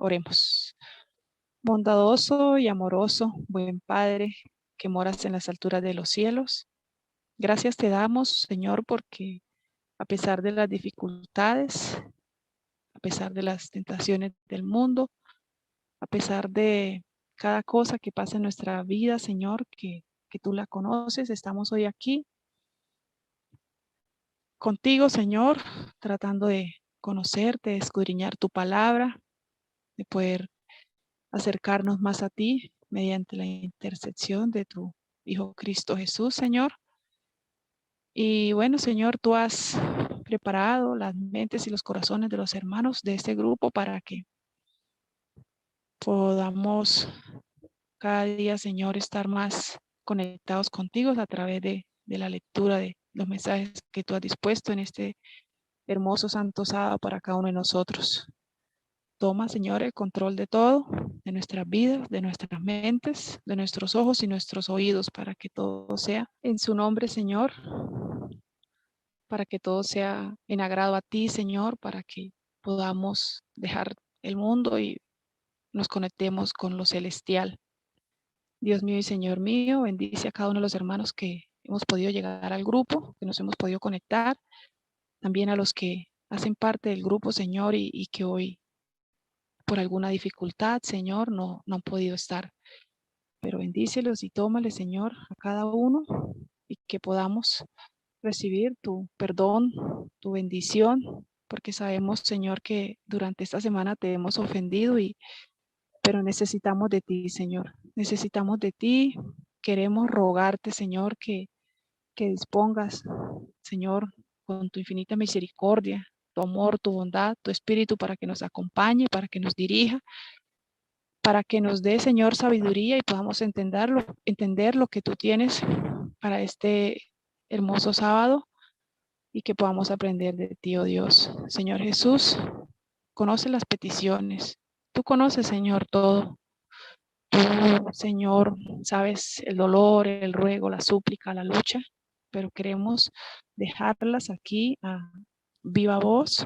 Oremos. Bondadoso y amoroso, buen Padre, que moras en las alturas de los cielos, gracias te damos, Señor, porque a pesar de las dificultades, a pesar de las tentaciones del mundo, a pesar de cada cosa que pasa en nuestra vida, Señor, que tú la conoces, estamos hoy aquí contigo, Señor, tratando de conocerte, de escudriñar tu palabra, de poder acercarnos más a ti mediante la intercesión de tu Hijo Cristo Jesús, Señor. Y bueno, Señor, tú has preparado las mentes y los corazones de los hermanos de este grupo para que podamos cada día, Señor, estar más conectados contigo a través de la lectura de los mensajes que tú has dispuesto en este hermoso santo sábado para cada uno de nosotros. Toma, Señor, el control de todo, de nuestras vidas, de nuestras mentes, de nuestros ojos y nuestros oídos, para que todo sea en su nombre, Señor, para que todo sea en agrado a ti, Señor, para que podamos dejar el mundo y nos conectemos con lo celestial. Dios mío y Señor mío, bendice a cada uno de los hermanos que hemos podido llegar al grupo, que nos hemos podido conectar, también a los que hacen parte del grupo, Señor, y que hoy por alguna dificultad, Señor, no han podido estar. Pero bendícelos y tómales, Señor, a cada uno y que podamos recibir tu perdón, tu bendición, porque sabemos, Señor, que durante esta semana te hemos ofendido, pero necesitamos de ti, Señor. Necesitamos de ti. Queremos rogarte, Señor, que dispongas, Señor, con tu infinita misericordia, tu amor, tu bondad, tu espíritu para que nos acompañe, para que nos dirija, para que nos dé, Señor, sabiduría y podamos entender lo que tú tienes para este hermoso sábado y que podamos aprender de ti, oh Dios. Señor Jesús, conoce las peticiones. Tú conoces, Señor, todo. Tú, Señor, sabes el dolor, el ruego, la súplica, la lucha, pero queremos dejarlas aquí a viva voz.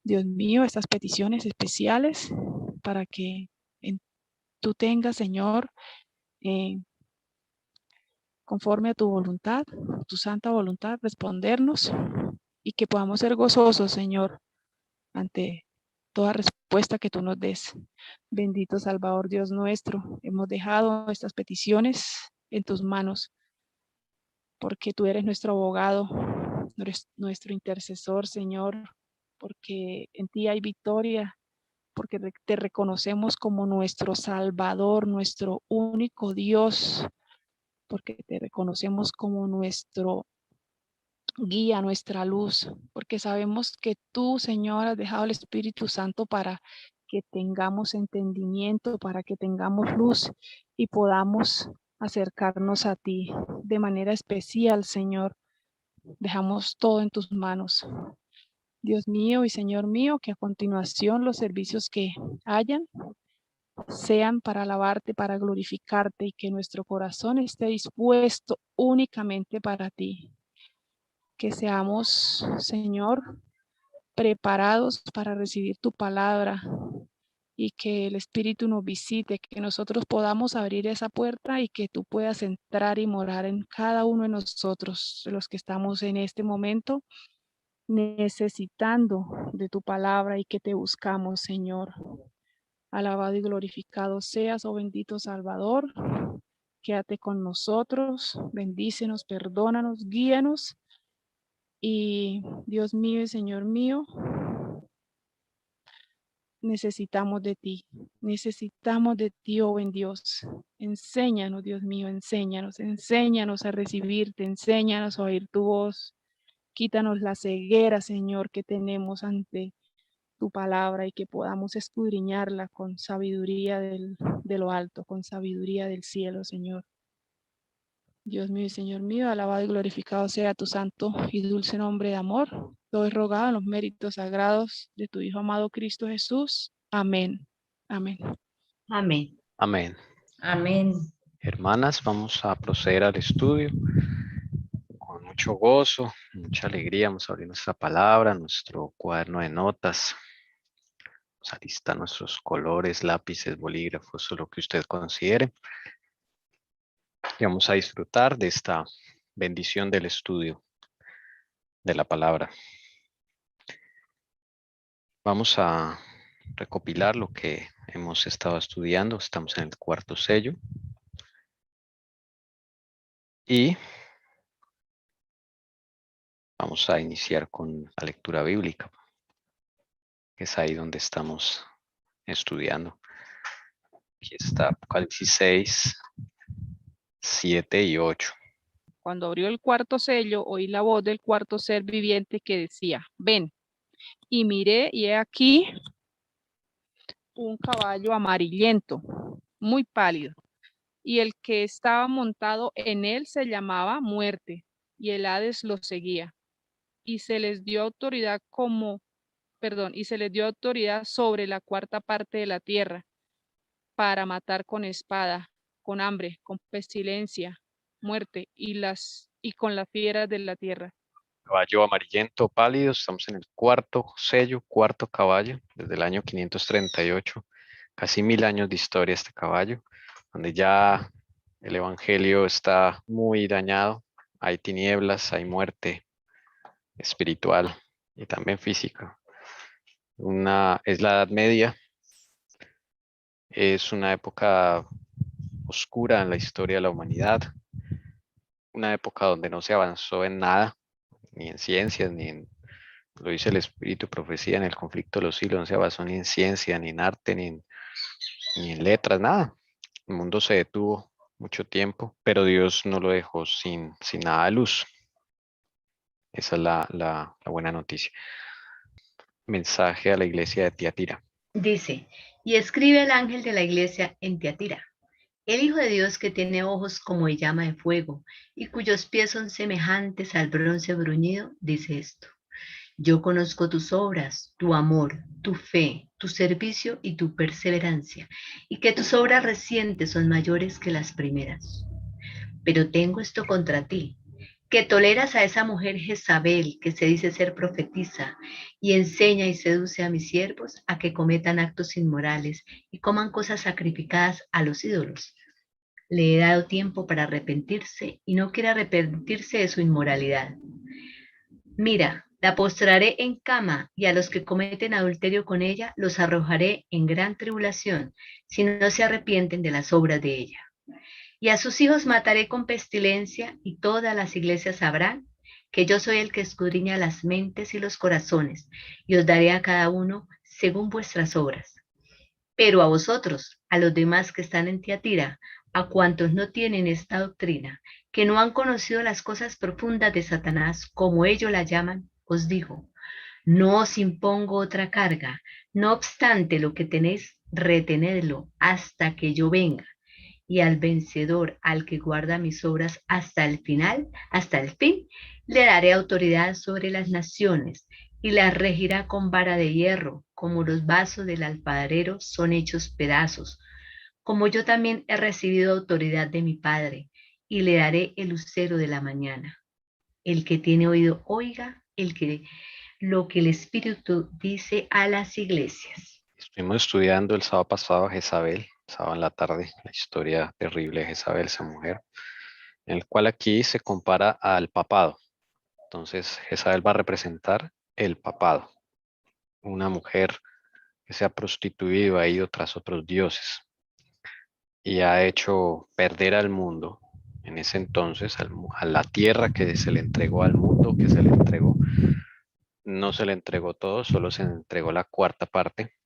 Dios mío, estas peticiones especiales para que tú tengas, Señor, conforme a tu voluntad, tu santa voluntad, respondernos y que podamos ser gozosos, Señor, ante toda respuesta que tú nos des. Bendito Salvador Dios nuestro, hemos dejado estas peticiones en tus manos, porque tú eres nuestro abogado, eres nuestro intercesor, Señor, porque en ti hay victoria, porque te reconocemos como nuestro Salvador, nuestro único Dios, porque te reconocemos como nuestro guía, nuestra luz, porque sabemos que tú, Señor, has dejado el Espíritu Santo para que tengamos entendimiento, para que tengamos luz y podamos acercarnos a ti de manera especial, Señor. Dejamos todo en tus manos. Dios mío y Señor mío, que a continuación los servicios que hayan sean para alabarte, para glorificarte y que nuestro corazón esté dispuesto únicamente para ti. Que seamos, Señor, preparados para recibir tu palabra y que el Espíritu nos visite, que nosotros podamos abrir esa puerta y que tú puedas entrar y morar en cada uno de nosotros, los que estamos en este momento necesitando de tu palabra y que te buscamos, Señor. Alabado y glorificado seas, oh bendito Salvador. Quédate con nosotros, bendícenos, perdónanos, guíanos. Y Dios mío y Señor mío, necesitamos de ti, oh buen Dios. Enséñanos, Dios mío, enséñanos a recibirte, enséñanos a oír tu voz. Quítanos la ceguera, Señor, que tenemos ante tu palabra y que podamos escudriñarla con sabiduría de lo alto, con sabiduría del cielo, Señor. Dios mío y Señor mío, alabado y glorificado sea tu santo y dulce nombre de amor. Todo es rogado en los méritos sagrados de tu Hijo amado Cristo Jesús. Amén. Amén. Amén. Amén. Amén. Hermanas, vamos a proceder al estudio con mucho gozo, mucha alegría. Vamos a abrir nuestra palabra, nuestro cuaderno de notas. Vamos a listar nuestros colores, lápices, bolígrafos o lo que usted considere. Y vamos a disfrutar de esta bendición del estudio de la palabra. Vamos a recopilar lo que hemos estado estudiando. Estamos en el cuarto sello. Y vamos a iniciar con la lectura bíblica, que es ahí donde estamos estudiando. Aquí está Apocalipsis 6, 7 y 8. Cuando abrió el cuarto sello, oí la voz del cuarto ser viviente que decía, ven. Y miré, y he aquí un caballo amarillento, muy pálido. Y el que estaba montado en él se llamaba Muerte, y el Hades lo seguía. Y se les dio autoridad y se les dio autoridad sobre la cuarta parte de la tierra, para matar con espada, con hambre, con pestilencia, muerte y con las fieras de la tierra. Caballo amarillento pálido, estamos en el cuarto sello, cuarto caballo, desde el año 538, casi 1000 años de historia este caballo, donde ya el evangelio está muy dañado, hay tinieblas, hay muerte espiritual y también física. Es la Edad Media, es una época oscura en la historia de la humanidad, una época donde no se avanzó en nada, ni en ciencias, lo dice el espíritu profecía, en el conflicto de los siglos, no se avanzó ni en ciencia, ni en arte, ni en letras, nada. El mundo se detuvo mucho tiempo, pero Dios no lo dejó sin nada de luz. Esa es la buena noticia. Mensaje a la iglesia de Tiatira. Dice, y escribe el ángel de la iglesia en Tiatira, el Hijo de Dios que tiene ojos como de llama de fuego y cuyos pies son semejantes al bronce bruñido, dice esto. Yo conozco tus obras, tu amor, tu fe, tu servicio y tu perseverancia, y que tus obras recientes son mayores que las primeras. Pero tengo esto contra ti, que toleras a esa mujer Jezabel, que se dice ser profetisa, y enseña y seduce a mis siervos a que cometan actos inmorales y coman cosas sacrificadas a los ídolos. Le he dado tiempo para arrepentirse y no quiere arrepentirse de su inmoralidad. Mira, la postraré en cama y a los que cometen adulterio con ella los arrojaré en gran tribulación si no se arrepienten de las obras de ella. Y a sus hijos mataré con pestilencia y todas las iglesias sabrán que yo soy el que escudriña las mentes y los corazones y os daré a cada uno según vuestras obras. Pero a vosotros, a los demás que están en Tiatira, a cuantos no tienen esta doctrina, que no han conocido las cosas profundas de Satanás, como ellos la llaman, os digo, no os impongo otra carga, no obstante lo que tenéis, retenedlo hasta que yo venga. Y al vencedor, al que guarda mis obras hasta el final, hasta el fin, le daré autoridad sobre las naciones y las regirá con vara de hierro, como los vasos del alfarero son hechos pedazos, como yo también he recibido autoridad de mi Padre, y le daré el lucero de la mañana. El que tiene oído, oiga lo que el Espíritu dice a las iglesias. Estuvimos estudiando el sábado pasado a Jezabel, sábado en la tarde, la historia terrible de Jezabel, esa mujer, en el cual aquí se compara al papado. Entonces, Jezabel va a representar el papado, una mujer que se ha prostituido, ha ido tras otros dioses y ha hecho perder al mundo, en ese entonces, a la tierra que se le entregó al mundo, que se le entregó. No se le entregó todo, solo se le entregó la cuarta parte,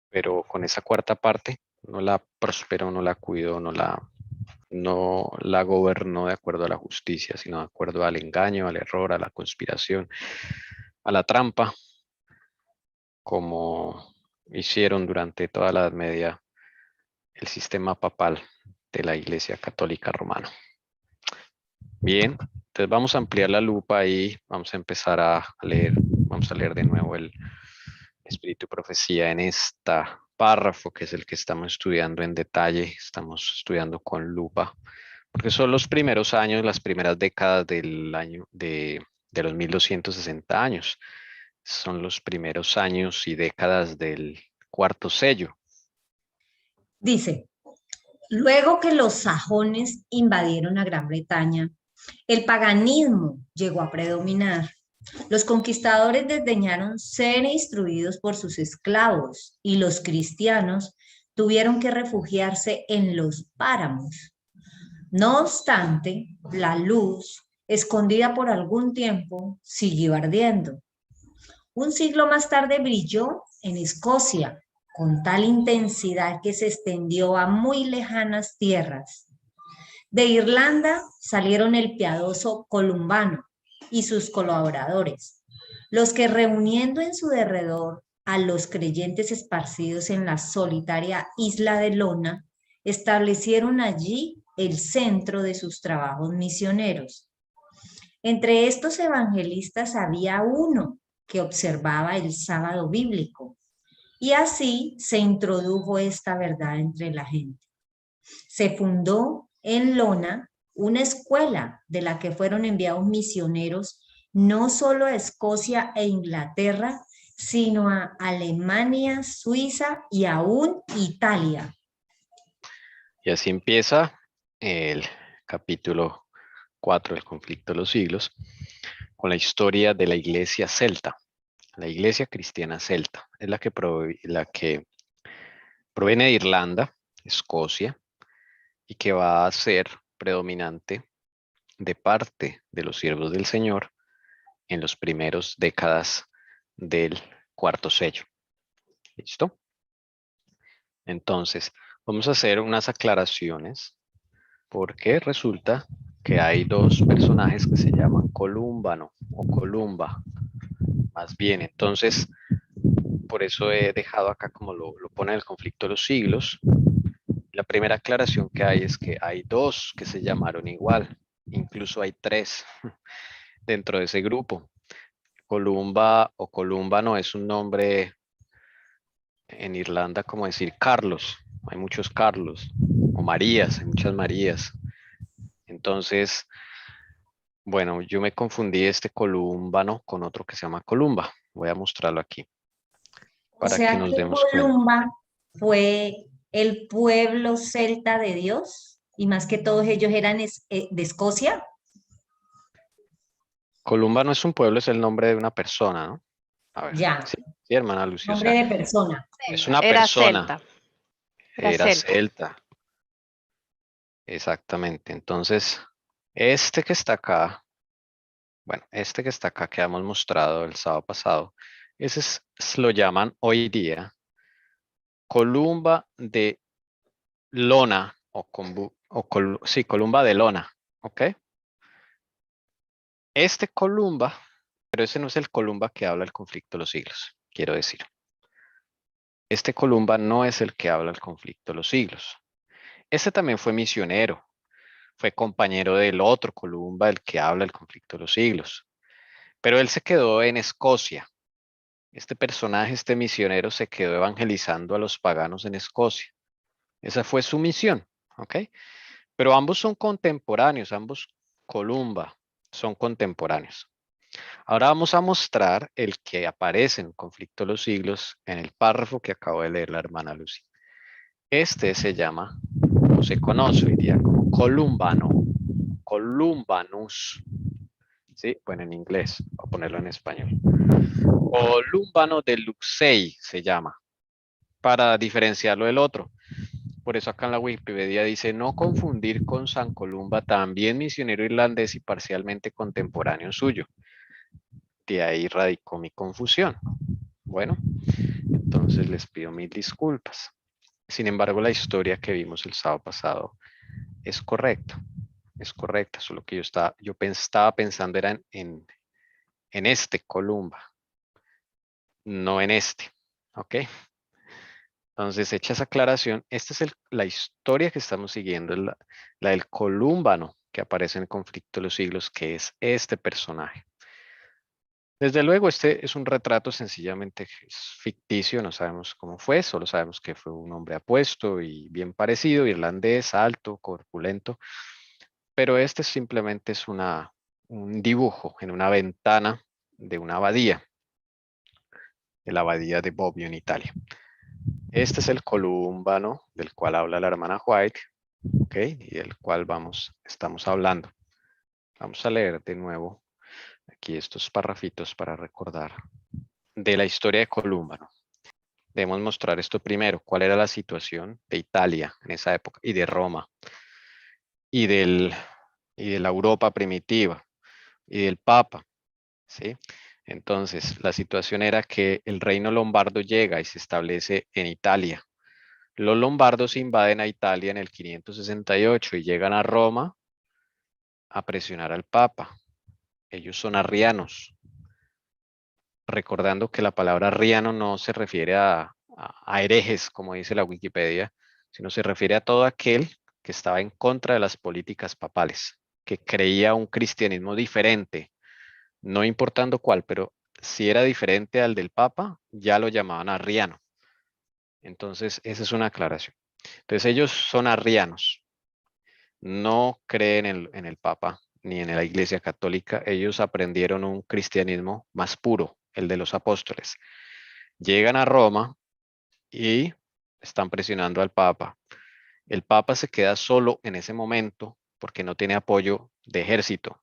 pero con esa cuarta parte no la prosperó, no la cuidó, no la gobernó de acuerdo a la justicia, sino de acuerdo al engaño, al error, a la conspiración, a la trampa, como hicieron durante toda la Edad Media el sistema papal de la Iglesia Católica Romana. Bien, entonces vamos a ampliar la lupa y vamos a empezar a leer, vamos a leer de nuevo el Espíritu y Profecía en este párrafo que es el que estamos estudiando en detalle, estamos estudiando con lupa, porque son los primeros años, las primeras décadas del año de los 1260 años. Son los primeros años y décadas del cuarto sello. Dice, luego que los sajones invadieron a Gran Bretaña, el paganismo llegó a predominar. Los conquistadores desdeñaron ser instruidos por sus esclavos y los cristianos tuvieron que refugiarse en los páramos. No obstante, la luz, escondida por algún tiempo, siguió ardiendo. Un siglo más tarde brilló en Escocia con tal intensidad que se extendió a muy lejanas tierras. De Irlanda salieron el piadoso Columbano y sus colaboradores, los que reuniendo en su derredor a los creyentes esparcidos en la solitaria isla de Lona, establecieron allí el centro de sus trabajos misioneros. Entre estos evangelistas había uno que observaba el sábado bíblico, y así se introdujo esta verdad entre la gente. Se fundó en Lona una escuela de la que fueron enviados misioneros no solo a Escocia e Inglaterra, sino a Alemania, Suiza y aún Italia. Y así empieza el capítulo 4 del conflicto de los siglos, con la historia de la iglesia celta. La iglesia cristiana celta es la que proviene de Irlanda, Escocia, y que va a ser predominante de parte de los siervos del Señor en los primeros décadas del cuarto sello. ¿Listo? Entonces, vamos a hacer unas aclaraciones porque resulta que hay dos personajes que se llaman Colúmbano o Columba, más bien. Entonces, por eso he dejado acá como lo pone el conflicto de los siglos. La primera aclaración que hay es que hay dos que se llamaron igual, incluso hay tres dentro de ese grupo. Columba o Colúmbano es un nombre en Irlanda como decir Carlos, hay muchos Carlos, o Marías, hay muchas Marías. Entonces, bueno, yo me confundí este Colúmbano con otro que se llama Columba. Voy a mostrarlo aquí O para que sea nos que demos cuenta. Columba fue el pueblo celta de Dios y más que todos ellos eran de Escocia. Columba no es un pueblo, es el nombre de una persona, ¿no? A ver, Ya, sí, sí, hermana Lucy, o nombre sea, de persona. es una Era persona, celta. Era era celta. celta, exactamente. Entonces, este que está acá, bueno, este que está acá que hemos mostrado el sábado pasado, lo llaman hoy día Columba de Lona sí, Columba de Lona, ¿ok? Este Columba, pero ese no es el Columba que habla el conflicto de los siglos, quiero decir. Este Columba no es el que habla el conflicto de los siglos. Este también fue misionero, fue compañero del otro Columba, el que habla el conflicto de los siglos. Pero él se quedó en Escocia. Este personaje, este misionero, se quedó evangelizando a los paganos en Escocia. Esa fue su misión, ¿ok? Pero ambos son contemporáneos, ambos Columba son contemporáneos. Ahora vamos a mostrar el que aparece en el conflicto de los siglos en el párrafo que acabo de leer la hermana Lucy. Este se llama, o se conoce hoy día como Columbano, Columbanus. Sí, bueno, en inglés, voy a ponerlo en español. Columbano de Luxei se llama, para diferenciarlo del otro. Por eso acá en la Wikipedia dice no confundir con San Columba, también misionero irlandés y parcialmente contemporáneo suyo. De ahí radicó mi confusión. Bueno, entonces les pido mil disculpas. Sin embargo, la historia que vimos el sábado pasado es correcta. Es correcta, solo que yo estaba pensando era en este Columba, no en este. ¿Ok? Entonces, hecha esa aclaración, esta es la historia que estamos siguiendo, la del Colúmbano que aparece en el conflicto de los siglos, que es este personaje. Desde luego, este es un retrato sencillamente ficticio, no sabemos cómo fue, solo sabemos que fue un hombre apuesto y bien parecido, irlandés, alto, corpulento, pero este simplemente es un dibujo en una ventana de una abadía. de la abadía de Bobbio en Italia. Este es el Colúmbano del cual habla la hermana White, ¿ok? Y del cual estamos hablando. Vamos a leer de nuevo aquí estos parrafitos para recordar de la historia de Colúmbano. Debemos mostrar esto primero, cuál era la situación de Italia en esa época y de Roma y de la Europa primitiva y del Papa, ¿sí? Entonces, la situación era que el reino lombardo llega y se establece en Italia. Los lombardos invaden a Italia en el 568 y llegan a Roma a presionar al Papa. Ellos son arrianos, recordando que la palabra arriano no se refiere a herejes, como dice la Wikipedia, sino se refiere a todo aquel que estaba en contra de las políticas papales, que creía un cristianismo diferente, no importando cuál, pero si era diferente al del Papa, ya lo llamaban arriano. Entonces, esa es una aclaración. Entonces, ellos son arrianos, no creen en el Papa ni en la Iglesia Católica. Ellos aprendieron un cristianismo más puro, el de los apóstoles. Llegan a Roma y están presionando al Papa. El Papa se queda solo en ese momento porque no tiene apoyo de ejército.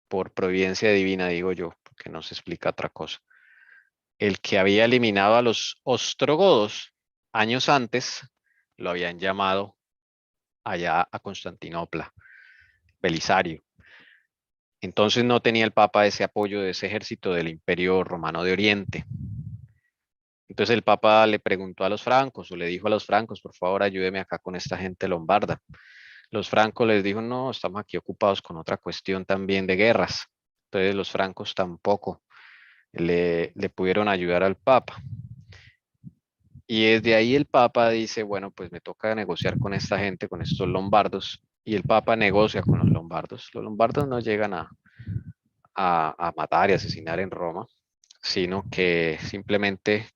Por providencia divina, digo yo, porque no se explica otra cosa. El que había eliminado a los ostrogodos años antes, lo habían llamado allá a Constantinopla, Belisario. Entonces no tenía el Papa ese apoyo de ese ejército del Imperio Romano de Oriente. Entonces el Papa le preguntó a los francos o le dijo a los francos, por favor ayúdeme acá con esta gente lombarda. Los francos les dijo, no, estamos aquí ocupados con otra cuestión también de guerras. Entonces los francos tampoco le pudieron ayudar al Papa. Y desde ahí el Papa dice, bueno, pues me toca negociar con esta gente, con estos lombardos. Y el Papa negocia con los lombardos. Los lombardos no llegan a matar y asesinar en Roma, sino que simplemente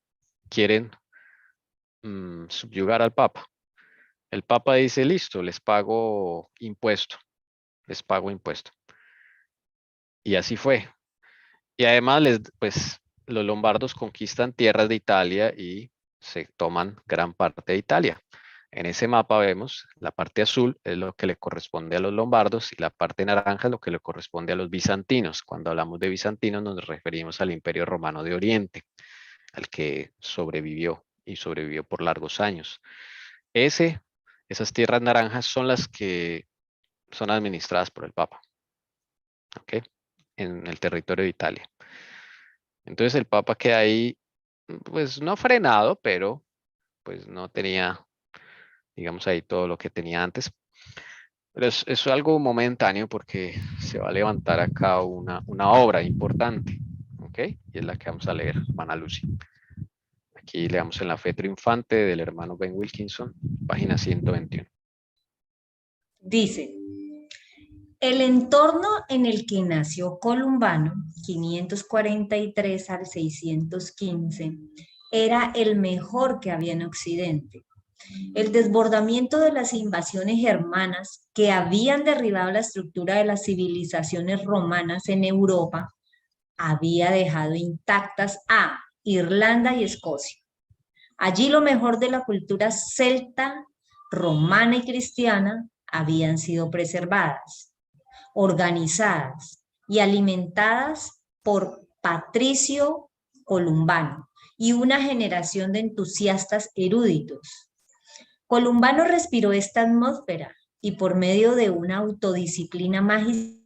quieren subyugar al Papa. El Papa dice, listo, les pago impuesto. Y así fue. Y además, pues, los lombardos conquistan tierras de Italia y se toman gran parte de Italia. En ese mapa vemos la parte azul es lo que le corresponde a los lombardos y la parte naranja es lo que le corresponde a los bizantinos. Cuando hablamos de bizantinos nos referimos al Imperio Romano de Oriente, al que sobrevivió y sobrevivió por largos años. Esas tierras naranjas son las que son administradas por el Papa, ¿ok? En el territorio de Italia. Entonces el Papa queda ahí, pues no frenado, pero pues no tenía, digamos ahí todo lo que tenía antes. Pero es algo momentáneo porque se va a levantar acá una obra importante, ¿ok? Y es la que vamos a leer, hermana Lucy. Aquí leamos en la fe triunfante del hermano Ben Wilkinson, página 121. Dice, el entorno en el que nació Columbano, 543 al 615, era el mejor que había en Occidente. El desbordamiento de las invasiones germanas que habían derribado la estructura de las civilizaciones romanas en Europa había dejado intactas a Irlanda y Escocia. Allí lo mejor de la cultura celta, romana y cristiana habían sido preservadas, organizadas y alimentadas por Patricio Columbano y una generación de entusiastas eruditos. Columbano respiró esta atmósfera y por medio de una autodisciplina magistral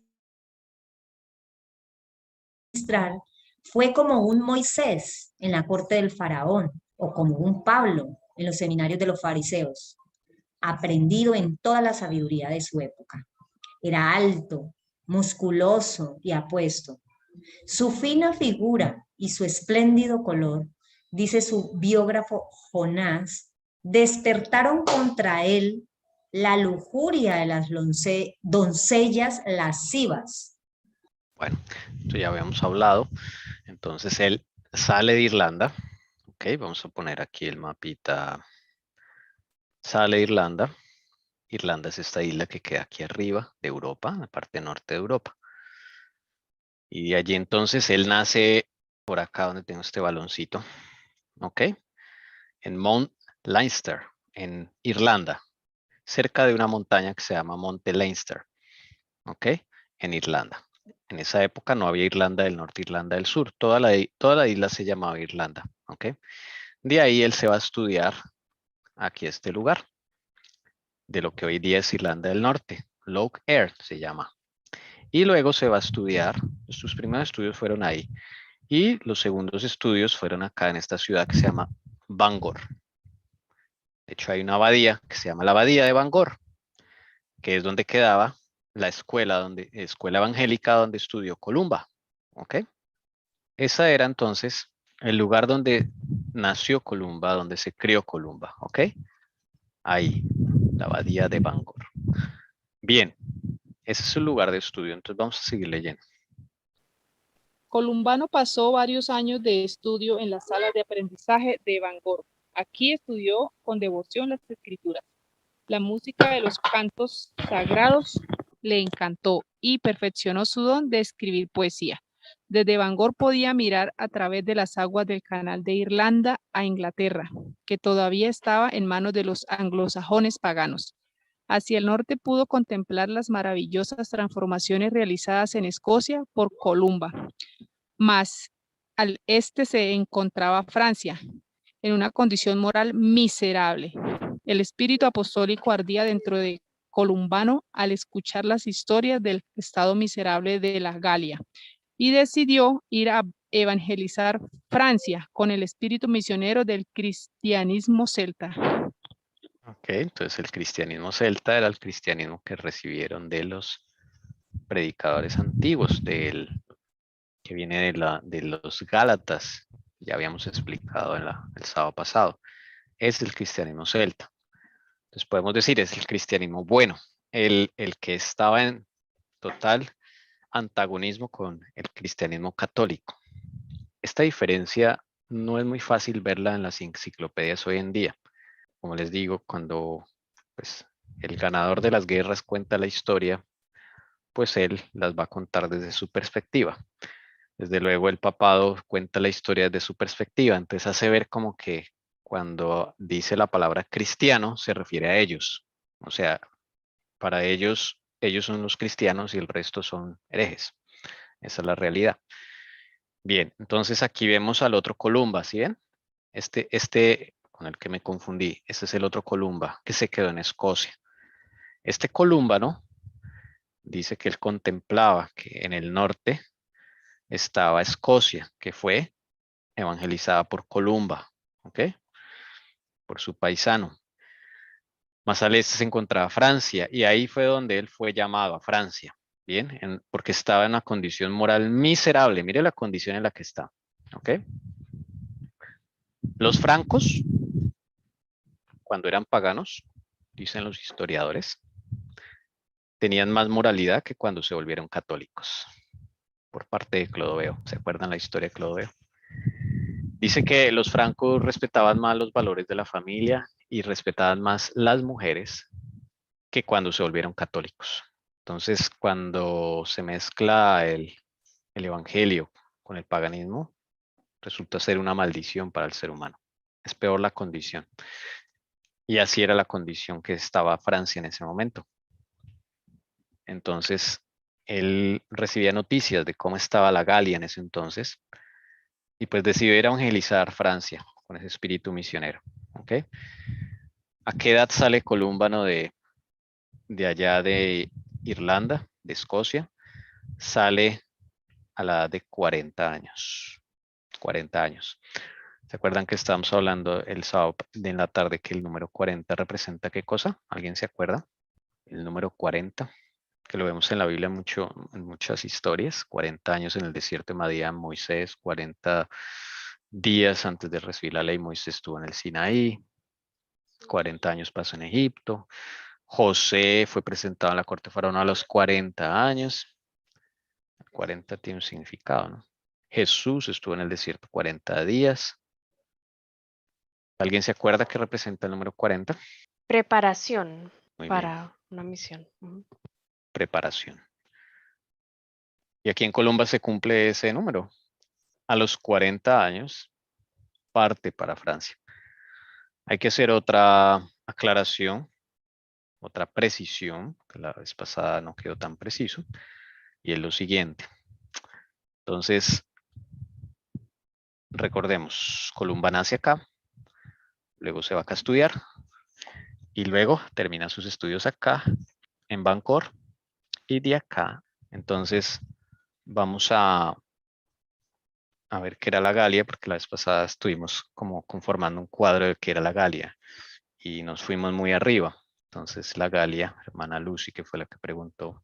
fue como un Moisés en la corte del faraón o como un Pablo en los seminarios de los fariseos, aprendido en toda la sabiduría de su época. Era alto, musculoso y apuesto. Su fina figura y su espléndido color, dice su biógrafo Jonás, despertaron contra él la lujuria de las doncellas lascivas. Bueno, esto ya habíamos hablado. Entonces él sale de Irlanda. Ok, vamos a poner aquí el mapita. Sale de Irlanda. Irlanda es esta isla que queda aquí arriba de Europa, en la parte norte de Europa. Y de allí entonces él nace por acá donde tengo este baloncito, ¿ok? En Mount Leinster, en Irlanda, cerca de una montaña que se llama Monte Leinster, ¿ok? En Irlanda. En esa época no había Irlanda del Norte, Irlanda del Sur. Toda la isla se llamaba Irlanda, ¿ok? De ahí él se va a estudiar aquí a este lugar, de lo que hoy día es Irlanda del Norte. Lough Erne se llama. Y luego se va a estudiar, sus primeros estudios fueron ahí. Y los segundos estudios fueron acá en esta ciudad que se llama Bangor. De hecho, hay una abadía que se llama la Abadía de Bangor, que es donde quedaba la escuela evangélica donde estudió Columba. ¿Ok? Esa era entonces el lugar donde nació Columba, donde se crió Columba. ¿Ok? Ahí, la Abadía de Bangor. Bien, ese es su lugar de estudio. Entonces vamos a seguir leyendo. Columbano pasó varios años de estudio en las salas de aprendizaje de Bangor. Aquí estudió con devoción las escrituras. La música de los cantos sagrados le encantó y perfeccionó su don de escribir poesía. Desde Bangor podía mirar a través de las aguas del canal de Irlanda a Inglaterra, que todavía estaba en manos de los anglosajones paganos. Hacia el norte pudo contemplar las maravillosas transformaciones realizadas en Escocia por Columba. Más al este se encontraba Francia, en una condición moral miserable. El espíritu apostólico ardía dentro de Columbano al escuchar las historias del estado miserable de la Galia y decidió ir a evangelizar Francia con el espíritu misionero del cristianismo celta. Ok, entonces el cristianismo celta era el cristianismo que recibieron de los predicadores antiguos, que viene de los Gálatas, ya habíamos explicado el sábado pasado. Es el cristianismo celta. Entonces podemos decir, es el cristianismo bueno, el que estaba en total antagonismo con el cristianismo católico. Esta diferencia no es muy fácil verla en las enciclopedias hoy en día. Como les digo, cuando pues, el ganador de las guerras cuenta la historia, pues él las va a contar desde su perspectiva. Desde luego el papado cuenta la historia desde su perspectiva, entonces hace ver como que cuando dice la palabra cristiano se refiere a ellos. O sea, para ellos son los cristianos y el resto son herejes. Esa es la realidad. Bien, entonces aquí vemos al otro Columba, ¿sí ven? Este con el que me confundí, este es el otro Columba que se quedó en Escocia. Este Columba, ¿no? Dice que él contemplaba que en el norte estaba Escocia, que fue evangelizada por Columba, ¿ok? Por su paisano. Más al este se encontraba Francia y ahí fue donde él fue llamado a Francia, ¿bien? Porque estaba en una condición moral miserable. Mire la condición en la que está, ¿ok? Los francos, cuando eran paganos, dicen los historiadores, tenían más moralidad que cuando se volvieron católicos por parte de Clodoveo. ¿Se acuerdan la historia de Clodoveo? Dice que los francos respetaban más los valores de la familia y respetaban más las mujeres que cuando se volvieron católicos. Entonces, cuando se mezcla el evangelio con el paganismo, resulta ser una maldición para el ser humano. Es peor la condición. Y así era la condición que estaba Francia en ese momento. Entonces, él recibía noticias de cómo estaba la Galia en ese entonces y pues decidió ir a evangelizar Francia con ese espíritu misionero. ¿Ok? ¿A qué edad sale Colúmbano de allá de Irlanda, de Escocia? Sale a la edad de 40 años. 40 años. ¿Se acuerdan que estábamos hablando el sábado en la tarde que el número 40 representa qué cosa? ¿Alguien se acuerda? El número 40, que lo vemos en la Biblia en muchas historias. 40 años en el desierto de Madián, Moisés, 40 días antes de recibir la ley, Moisés estuvo en el Sinaí, 40 años pasó en Egipto. José fue presentado en la corte de Faraón a los 40 años. 40 tiene un significado, ¿no? Jesús estuvo en el desierto 40 días. ¿Alguien se acuerda qué representa el número 40? Preparación Muy bien, para una misión. preparación. Y aquí en Colombia se cumple ese número. a los 40 años parte para Francia. Hay que hacer otra aclaración, otra precisión, que la vez pasada no quedó tan preciso, y es lo siguiente. Entonces, recordemos, Columba nace acá, luego se va acá a estudiar, y luego termina sus estudios acá, en Bangkok, y de acá, entonces, vamos a ver qué era la Galia, porque la vez pasada estuvimos como conformando un cuadro de qué era la Galia, y nos fuimos muy arriba. Entonces, la Galia, hermana Lucy, que fue la que preguntó,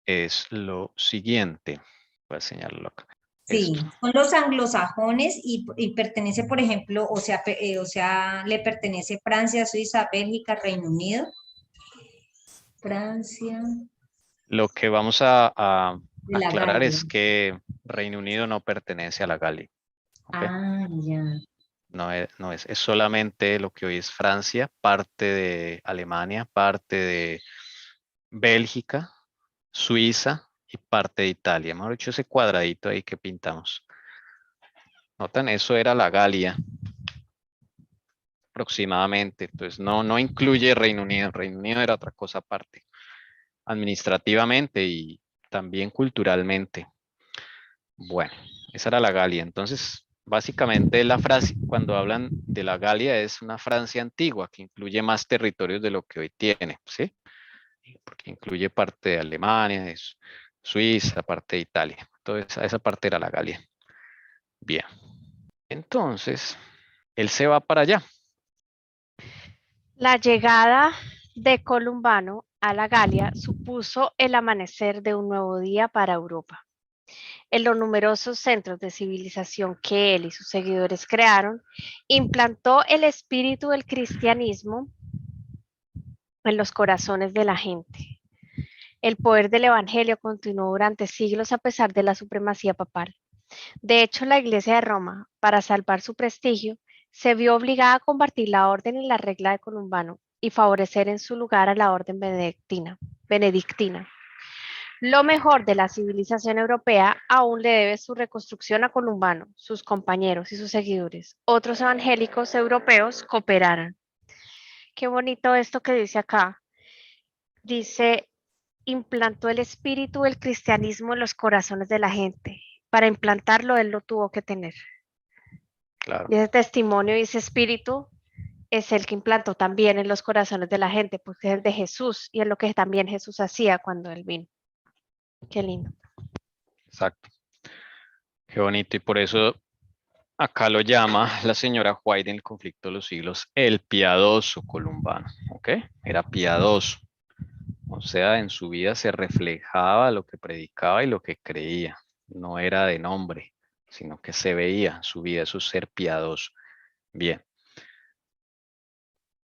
es lo siguiente. Voy a señalarlo acá. Sí, Esto. son los anglosajones y pertenece, por ejemplo, o sea, le pertenece Francia, Suiza, Bélgica, Reino Unido. Francia, Lo que vamos a de la aclarar Galia. es que Reino Unido no pertenece a la Galia. ¿Ok? Ah, ya. Es solamente lo que hoy es Francia, parte de Alemania, parte de Bélgica, Suiza y parte de Italia. Mejor dicho, ese cuadradito ahí que pintamos. ¿Notan? Eso era la Galia aproximadamente. Entonces no incluye Reino Unido. Reino Unido era otra cosa aparte, administrativamente y también culturalmente. Bueno, esa era la Galia. Entonces, básicamente la frase, cuando hablan de la Galia, es una Francia antigua que incluye más territorios de lo que hoy tiene, ¿sí? Porque incluye parte de Alemania, de Suiza, parte de Italia. Entonces, esa parte era la Galia. Bien. Entonces, él se va para allá. La llegada de Columbano a la Galia supuso el amanecer de un nuevo día para Europa. En los numerosos centros de civilización que él y sus seguidores crearon, implantó el espíritu del cristianismo en los corazones de la gente. El poder del Evangelio continuó durante siglos a pesar de la supremacía papal. De hecho, la Iglesia de Roma, para salvar su prestigio, se vio obligada a combatir la orden y la regla de Columbano y favorecer en su lugar a la orden benedictina. Lo mejor de la civilización europea aún le debe su reconstrucción a Columbano, sus compañeros y sus seguidores. Otros evangélicos europeos cooperaron. Qué bonito esto que dice acá. Dice, implantó el espíritu del cristianismo en los corazones de la gente. Para implantarlo, él lo tuvo que tener. Claro, Y ese testimonio y ese espíritu es el que implantó también en los corazones de la gente, porque es el de Jesús y es lo que también Jesús hacía cuando él vino. Qué lindo. exacto. Qué bonito. Y por eso acá lo llama la señora White en el conflicto de los siglos el piadoso columbano. ¿Ok? Era piadoso. O sea, en su vida se reflejaba lo que predicaba y lo que creía. No era de nombre, sino que se veía en su vida, su ser piadoso. Bien.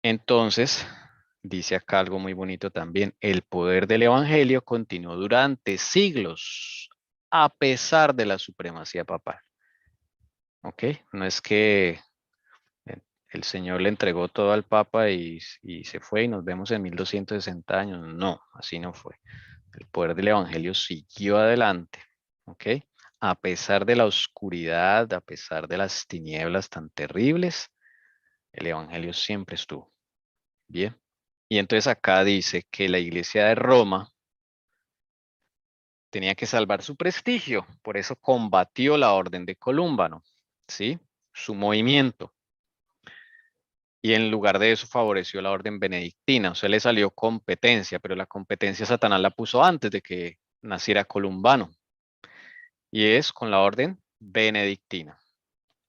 Entonces, dice acá algo muy bonito también. El poder del evangelio continuó durante siglos, a pesar de la supremacía papal. ¿Ok? No es que el Señor le entregó todo al Papa y se fue y nos vemos en 1260 años. No, así no fue. El poder del Evangelio siguió adelante, ¿ok? A pesar de la oscuridad, a pesar de las tinieblas tan terribles, el Evangelio siempre estuvo. Bien. Y entonces acá dice que la iglesia de Roma tenía que salvar su prestigio, por eso combatió la orden de Columbano, ¿sí? Su movimiento. Y en lugar de eso favoreció la orden benedictina, o sea, le salió competencia, pero la competencia Satanás la puso antes de que naciera Columbano. Y es con la orden benedictina.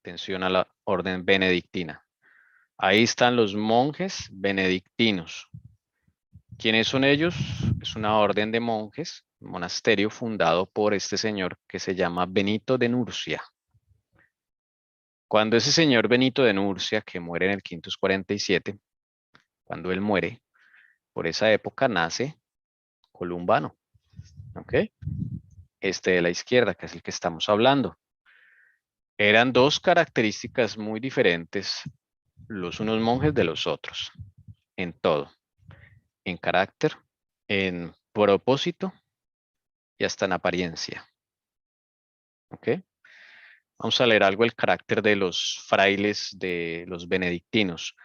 Atención a la orden benedictina. Ahí están los monjes benedictinos. ¿Quiénes son ellos? Es una orden de monjes, un monasterio fundado por este señor que se llama Benito de Nurcia. Cuando ese señor Benito de Nurcia, que muere en el 547, cuando él muere, por esa época nace Columbano. ¿Ok? Este de la izquierda, que es el que estamos hablando. Eran dos características muy diferentes, los unos monjes de los otros, en todo, en carácter, en propósito y hasta en apariencia. ¿Ok? Vamos a leer algo del carácter de los frailes de los benedictinos.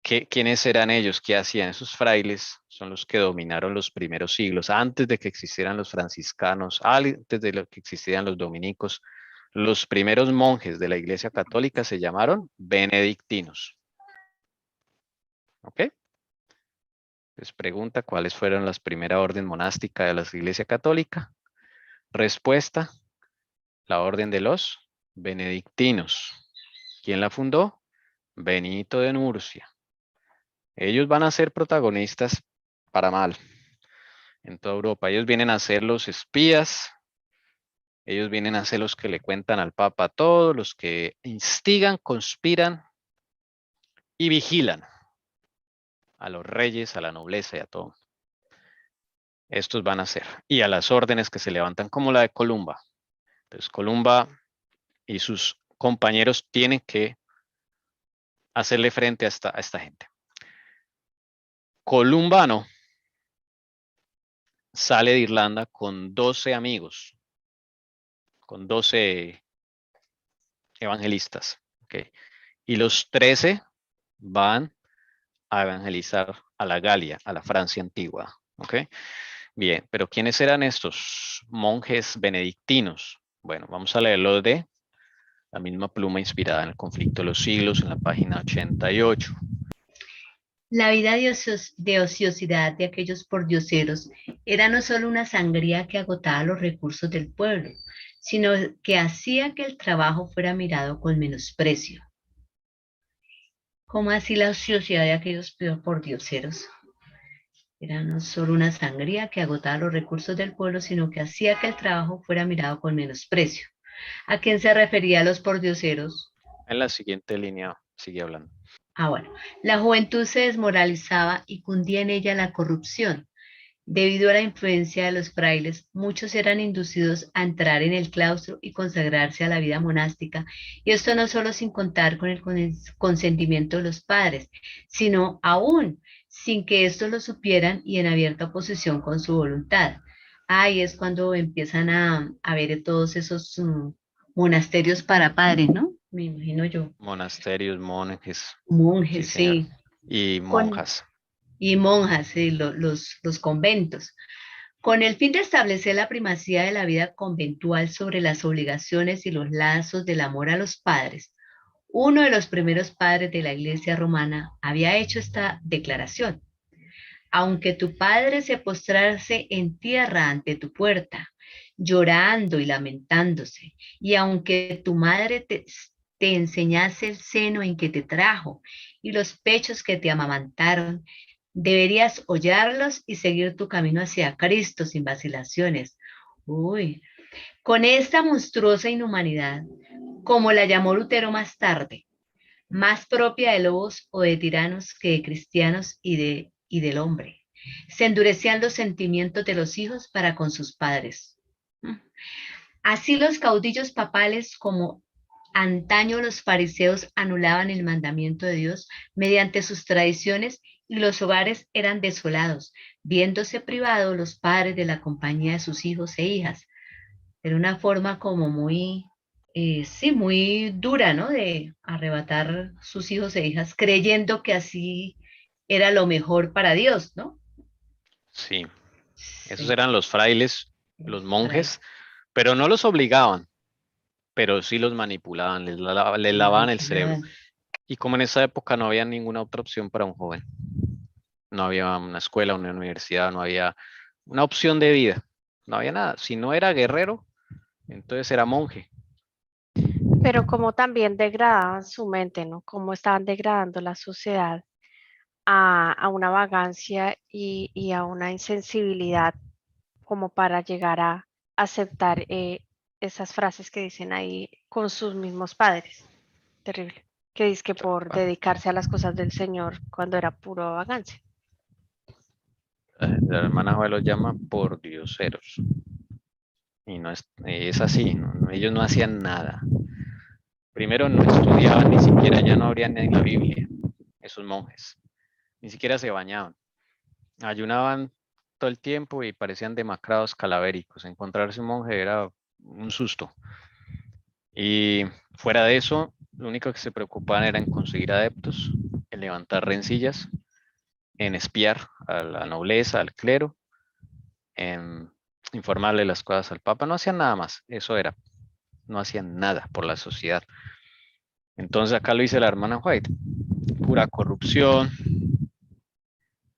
¿Quiénes eran ellos? ¿Qué hacían? Esos frailes son los que dominaron los primeros siglos, antes de que existieran los franciscanos, antes de que existieran los dominicos. Los primeros monjes de la Iglesia Católica se llamaron benedictinos. ¿Ok? Les pregunta cuáles fueron las primeras orden monástica de la Iglesia Católica. Respuesta, la orden de los benedictinos. ¿Quién la fundó? Benito de Nurcia. Ellos van a ser protagonistas para mal en toda Europa. Ellos vienen a ser los espías. Ellos vienen a ser los que le cuentan al Papa todo, los que instigan, conspiran y vigilan a los reyes, a la nobleza y a todo. Estos van a ser. Y a las órdenes que se levantan como la de Columba. Entonces Columba y sus compañeros tienen que hacerle frente a esta gente. Columbano sale de Irlanda con 12 amigos, con 12 evangelistas. ¿Okay? Y los 13 van a evangelizar a la Galia, a la Francia antigua. ¿Okay? Bien, pero ¿quiénes eran estos monjes benedictinos? Bueno, vamos a leerlo de la misma pluma inspirada en el conflicto de los siglos, en la página 88. La vida de ociosidad de aquellos pordioseros era no solo una sangría que agotaba los recursos del pueblo, sino que hacía que el trabajo fuera mirado con menosprecio. ¿Cómo así la ociosidad de aquellos pordioseros? Era no solo una sangría que agotaba los recursos del pueblo, sino que hacía que el trabajo fuera mirado con menosprecio. ¿A quién se refería a los pordioseros? En la siguiente línea sigue hablando. Bueno, la juventud se desmoralizaba y cundía en ella la corrupción. Debido a la influencia de los frailes, muchos eran inducidos a entrar en el claustro y consagrarse a la vida monástica, y esto no solo sin contar con el consentimiento de los padres, sino aún sin que estos lo supieran y en abierta oposición con su voluntad. Ahí es cuando empiezan a ver todos esos monasterios para padres, ¿no? Me imagino yo. Monasterios, monjes. Monjes, sí. sí. Y monjas. Y monjas, sí, los conventos. Con el fin de establecer la primacía de la vida conventual sobre las obligaciones y los lazos del amor a los padres, uno de los primeros padres de la Iglesia romana había hecho esta declaración. Aunque tu padre se postrase en tierra ante tu puerta, llorando y lamentándose, y aunque tu madre te enseñase el seno en que te trajo y los pechos que te amamantaron, deberías hollarlos y seguir tu camino hacia Cristo sin vacilaciones. Uy, con esta monstruosa inhumanidad, como la llamó Lutero más tarde, más propia de lobos o de tiranos que de cristianos y del hombre, se endurecían los sentimientos de los hijos para con sus padres. Así los caudillos papales como antaño los fariseos anulaban el mandamiento de Dios mediante sus tradiciones y los hogares eran desolados, viéndose privados los padres de la compañía de sus hijos e hijas. Era una forma como muy, muy dura, ¿no? De arrebatar sus hijos e hijas, creyendo que así era lo mejor para Dios, ¿no? Sí, esos Sí. eran los frailes, los monjes, pero no los obligaban, pero sí los manipulaban, les lavaban el cerebro. Y como en esa época no había ninguna otra opción para un joven, no había una escuela, una universidad, no había una opción de vida, no había nada. Si no era guerrero, entonces era monje. Pero como también degradaban su mente, ¿no? Como estaban degradando la sociedad a una vagancia y a una insensibilidad como para llegar a aceptar esas frases que dicen ahí con sus mismos padres. Terrible. Que dice que por dedicarse a las cosas del Señor cuando era puro vagancia. La hermana Joel los llama pordioseros. Y no es así, ellos no hacían nada. Primero no estudiaban ni siquiera, ya no abrían ni la Biblia, esos monjes. Ni siquiera se bañaban. Ayunaban todo el tiempo y parecían demacrados, calavéricos. Encontrarse un monje era un susto. Y fuera de eso, lo único que se preocupaban era en conseguir adeptos, en levantar rencillas, en espiar a la nobleza, al clero, en informarle las cosas al Papa. No hacían nada más, eso era. No hacían nada por la sociedad. Entonces acá lo dice la hermana White, pura corrupción,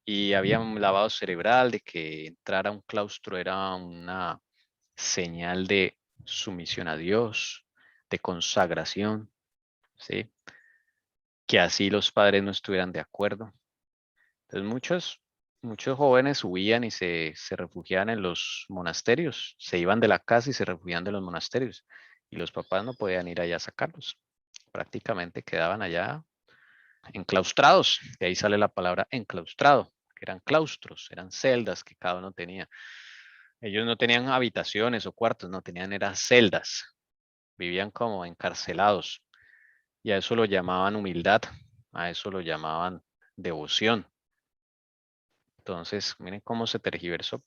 y había un lavado cerebral de que entrar a un claustro era una señal de sumisión a Dios, de consagración, ¿sí? Que así los padres no estuvieran de acuerdo. Entonces muchos jóvenes huían y se refugiaban en los monasterios, se iban de la casa y se refugiaban de los monasterios, y los papás no podían ir allá a sacarlos. Prácticamente quedaban allá enclaustrados, de ahí sale la palabra enclaustrado, que eran claustros, eran celdas que cada uno tenía. Ellos no tenían habitaciones o cuartos, no tenían, eran celdas, vivían como encarcelados, y a eso lo llamaban humildad, a eso lo llamaban devoción. Entonces, miren cómo se tergiversó.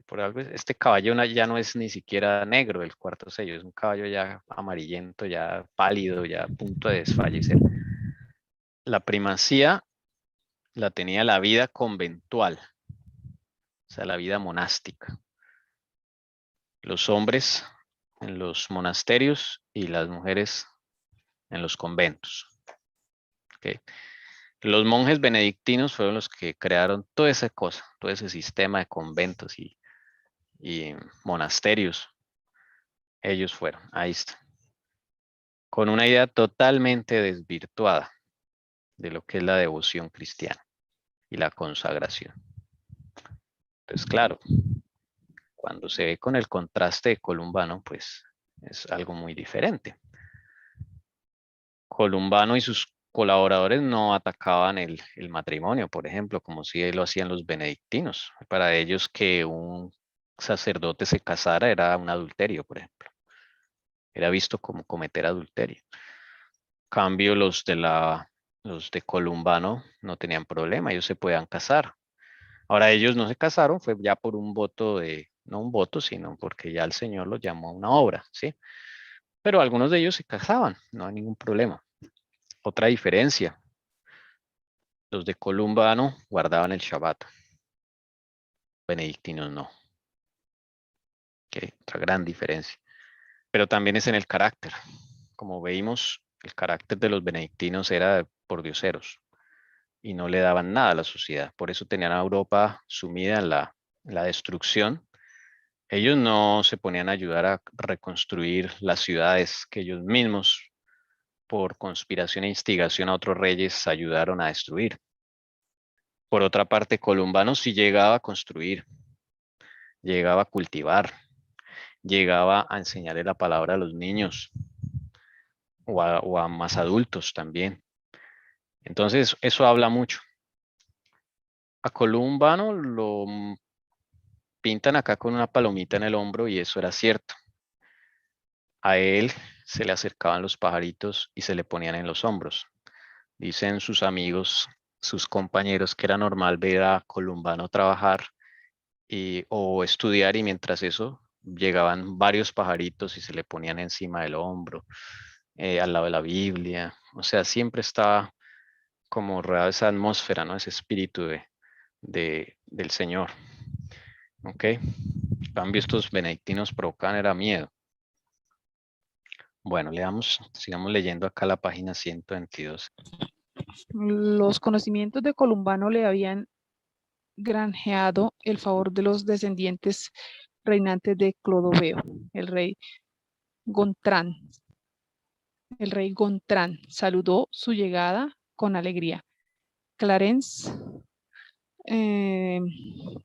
Por algo, este caballo ya no es ni siquiera negro, el cuarto sello, es un caballo ya amarillento, ya pálido, ya a punto de desfallecer. La primacía la tenía la vida conventual, o sea, la vida monástica. Los hombres en los monasterios y las mujeres en los conventos. ¿Okay? Los monjes benedictinos fueron los que crearon toda esa cosa, todo ese sistema de conventos y monasterios. Ellos fueron, ahí está. Con una idea totalmente desvirtuada de lo que es la devoción cristiana y la consagración. Entonces, claro, cuando se ve con el contraste de Columbano, pues es algo muy diferente. Columbano y sus colaboradores no atacaban el matrimonio, por ejemplo, como si lo hacían los benedictinos. Para ellos que un sacerdote se casara era un adulterio, por ejemplo. Era visto como cometer adulterio. Cambio los de Columbano no tenían problema, ellos se podían casar. Ahora ellos no se casaron, fue ya por un voto no un voto, sino porque ya el Señor los llamó a una obra, ¿sí? Pero algunos de ellos se casaban, no hay ningún problema. Otra diferencia, los de Columbano guardaban el Shabbat, benedictinos no. ¿Okay? Otra gran diferencia. Pero también es en el carácter. Como veíamos, el carácter de los benedictinos era por dioseros y no le daban nada a la sociedad. Por eso tenían a Europa sumida en la destrucción. Ellos no se ponían a ayudar a reconstruir las ciudades que ellos mismos, por conspiración e instigación a otros reyes, ayudaron a destruir. Por otra parte, Columbano sí llegaba a construir, llegaba a cultivar, llegaba a enseñarle la palabra a los niños o a más adultos también. Entonces, eso habla mucho. A Columbano lo pintan acá con una palomita en el hombro y eso era cierto. A él se le acercaban los pajaritos y se le ponían en los hombros. Dicen sus amigos, sus compañeros, que era normal ver a Columbano trabajar o estudiar, y mientras eso llegaban varios pajaritos y se le ponían encima del hombro, al lado de la Biblia. O sea, siempre estaba como rodeado de esa atmósfera, ¿no? Ese espíritu del Señor. ¿Ok? En cambio, estos benedictinos provocaban era miedo. Bueno, sigamos leyendo acá la página 122. Los conocimientos de Columbano le habían granjeado el favor de los descendientes reinantes de Clodoveo, el rey Gontrán. El rey Gontrán saludó su llegada con alegría. Clarence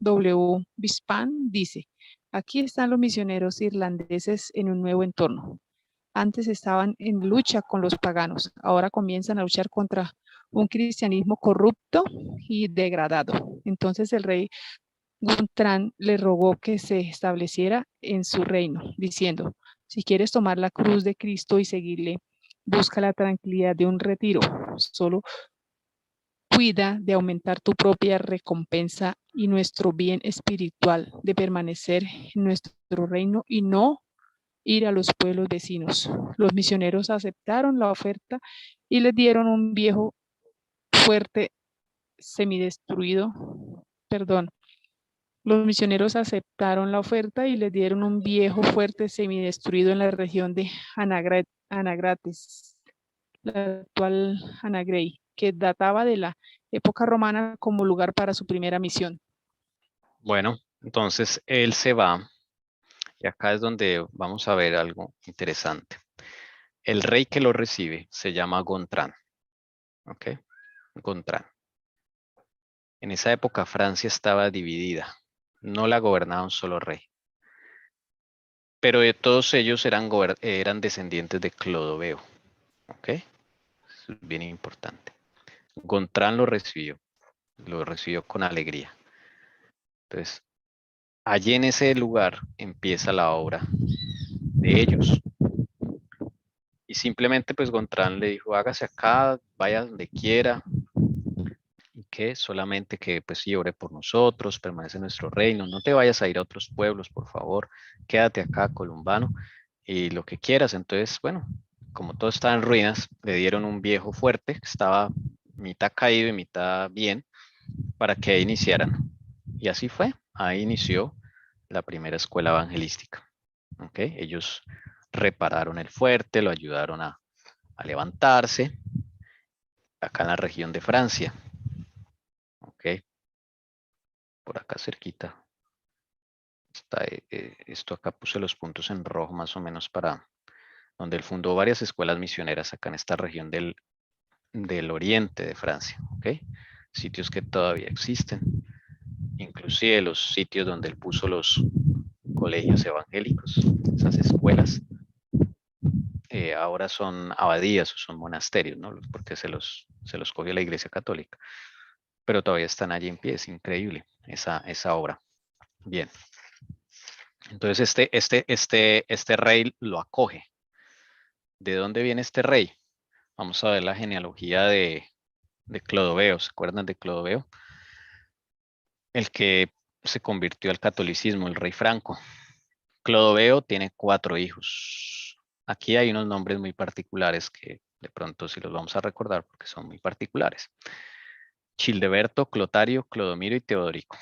W. Bispan dice, aquí están los misioneros irlandeses en un nuevo entorno. Antes estaban en lucha con los paganos, ahora comienzan a luchar contra un cristianismo corrupto y degradado. Entonces el rey Guntrán le rogó que se estableciera en su reino, diciendo, si quieres tomar la cruz de Cristo y seguirle, busca la tranquilidad de un retiro. Solo cuida de aumentar tu propia recompensa y nuestro bien espiritual, de permanecer en nuestro reino y no ir a los pueblos vecinos. Los misioneros aceptaron la oferta y les dieron un viejo fuerte semidestruido, perdón. Los misioneros aceptaron la oferta y les dieron un viejo fuerte semidestruido en la región de Anagrates, la actual Anagrey, que databa de la época romana como lugar para su primera misión. Bueno, entonces él se va y acá es donde vamos a ver algo interesante. El rey que lo recibe se llama Gontrán. ¿Ok? Gontrán. En esa época Francia estaba dividida. No la gobernaba un solo rey. Pero de todos ellos eran descendientes de Clodoveo. ¿Ok? Eso es bien importante. Gontrán lo recibió con alegría. Entonces, allí en ese lugar empieza la obra de ellos. Y simplemente pues Gontrán le dijo, hágase acá, vaya donde quiera, y que solamente que pues sí ore por nosotros, permanece en nuestro reino, no te vayas a ir a otros pueblos, por favor, quédate acá, Columbano, y lo que quieras. Entonces, bueno, como todo estaba en ruinas, le dieron un viejo fuerte, que estaba mitad caído y mitad bien, para que ahí iniciaran. Y así fue, ahí inició la primera escuela evangelística. ¿Okay? Ellos repararon el fuerte, lo ayudaron a levantarse, acá en la región de Francia. ¿Ok? Por acá cerquita. Está, esto acá puse los puntos en rojo más o menos para donde él fundó varias escuelas misioneras acá en esta región del oriente de Francia. ¿Ok? Sitios que todavía existen. Inclusive los sitios donde él puso los colegios evangélicos, esas escuelas, ahora son abadías o son monasterios, ¿no? Porque se los cogió la Iglesia Católica. Pero todavía están allí en pie, es increíble esa obra. Bien. Entonces este rey lo acoge. ¿De dónde viene este rey? Vamos a ver la genealogía de Clodoveo. ¿Se acuerdan de Clodoveo? El que se convirtió al catolicismo, el rey Franco. Clodoveo tiene 4 hijos. Aquí hay unos nombres muy particulares que de pronto sí los vamos a recordar porque son muy particulares. Childeberto, Clotario, Clodomiro y Teodorico.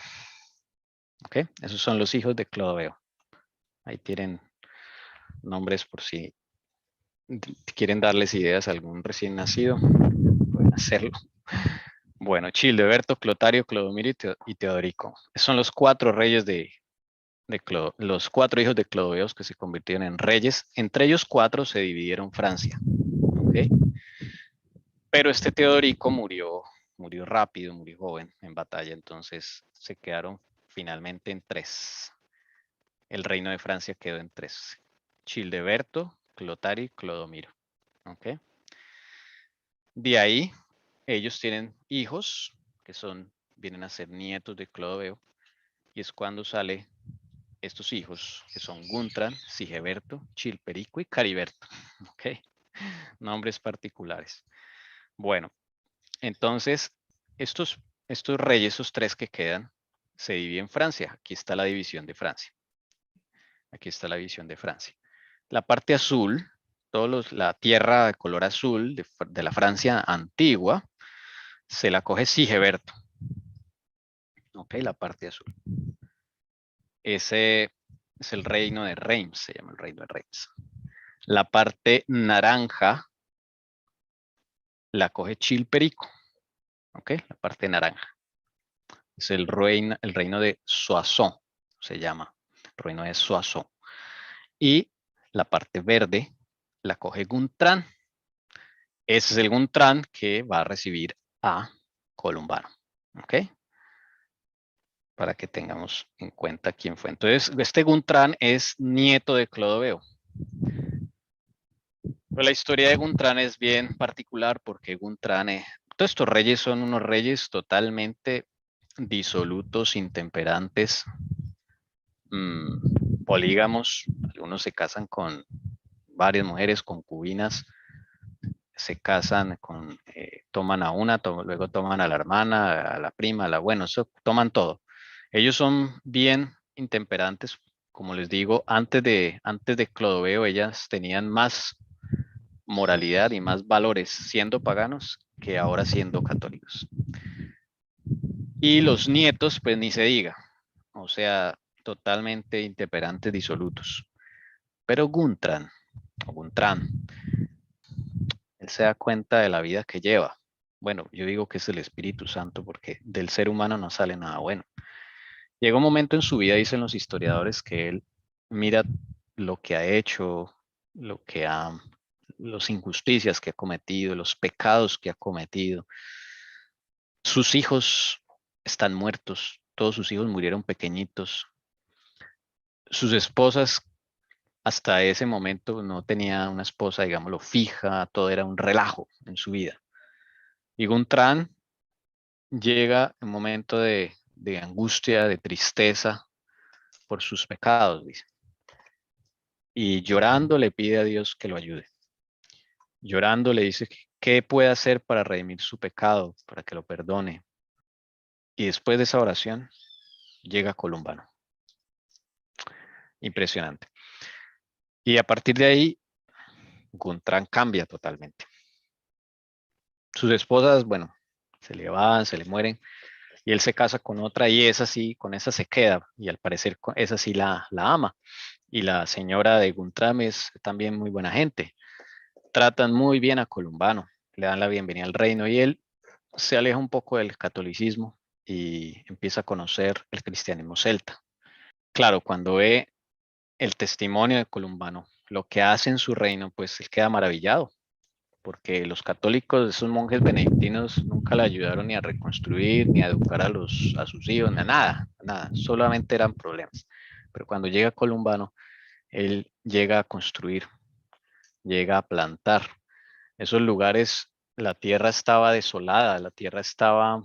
¿Ok? Esos son los hijos de Clodoveo. Ahí tienen nombres por si quieren darles ideas a algún recién nacido, pueden hacerlo. Bueno, Childeberto, Clotario, Clodomiro y Teodorico. Son los 4 reyes los 4 hijos de Clodoveos que se convirtieron en reyes. Entre ellos 4 se dividieron Francia. ¿Okay? Pero este Teodorico murió rápido, murió joven en batalla, entonces se quedaron finalmente en 3. El reino de Francia quedó en 3. Childeberto, Clotario y Clodomiro. ¿Okay? De ahí, ellos tienen hijos que vienen a ser nietos de Clodoveo, y es cuando sale estos hijos, que son Guntran, Sigeberto, Chilperico y Cariberto. ¿Okay? Nombres particulares. Bueno, entonces, estos reyes, esos 3 que quedan, se dividen Francia. Aquí está la división de Francia. Aquí está la división de Francia. La parte azul, la tierra de color azul de la Francia antigua, se la coge Sigeberto. Ok, la parte azul. Ese es el reino de Reims, se llama el reino de Reims. La parte naranja la coge Chilperico. Ok, la parte naranja. Es el reino de Soissons, se llama. El reino de Soissons. Y la parte verde la coge Guntran. Ese es el Guntran que va a recibir a Columbano. ¿Ok? Para que tengamos en cuenta quién fue. Entonces, este Guntran es nieto de Clodoveo. Pero la historia de Guntran es bien particular porque Guntran, todos estos reyes son unos reyes totalmente disolutos, intemperantes, polígamos. Algunos se casan con varias mujeres, concubinas, se casan toman a una, luego toman a la hermana, a la prima, bueno, eso, toman todo. Ellos son bien intemperantes como les digo, antes de Clodoveo, ellas tenían más moralidad y más valores siendo paganos que ahora siendo católicos. Y los nietos, pues ni se diga, o sea, totalmente intemperantes, disolutos. Pero Guntran, él se da cuenta de la vida que lleva. Bueno, yo digo que es el Espíritu Santo porque del ser humano no sale nada bueno. Llega un momento en su vida, dicen los historiadores, que él mira lo que ha hecho, las injusticias que ha cometido, los pecados que ha cometido. Sus hijos están muertos, todos sus hijos murieron pequeñitos. Sus esposas, hasta ese momento no tenía una esposa, digámoslo, fija, todo era un relajo en su vida. Y Guntran llega un momento de angustia, de tristeza por sus pecados, dice. Y llorando le pide a Dios que lo ayude. Llorando le dice qué puede hacer para redimir su pecado, para que lo perdone. Y después de esa oración llega Columbano. Impresionante. Y a partir de ahí, Guntran cambia totalmente. Sus esposas, bueno, se le van, se le mueren, y él se casa con otra y esa sí, con esa se queda, y al parecer esa sí la ama. Y la señora de Guntram es también muy buena gente. Tratan muy bien a Columbano, le dan la bienvenida al reino y él se aleja un poco del catolicismo y empieza a conocer el cristianismo celta. Claro, cuando ve el testimonio de Columbano, lo que hace en su reino, pues él queda maravillado, porque los católicos, esos monjes benedictinos, nunca le ayudaron ni a reconstruir, ni a educar a sus hijos, ni a nada, solamente eran problemas. Pero cuando llega Columbano, él llega a construir, llega a plantar. Esos lugares, la tierra estaba desolada, la tierra estaba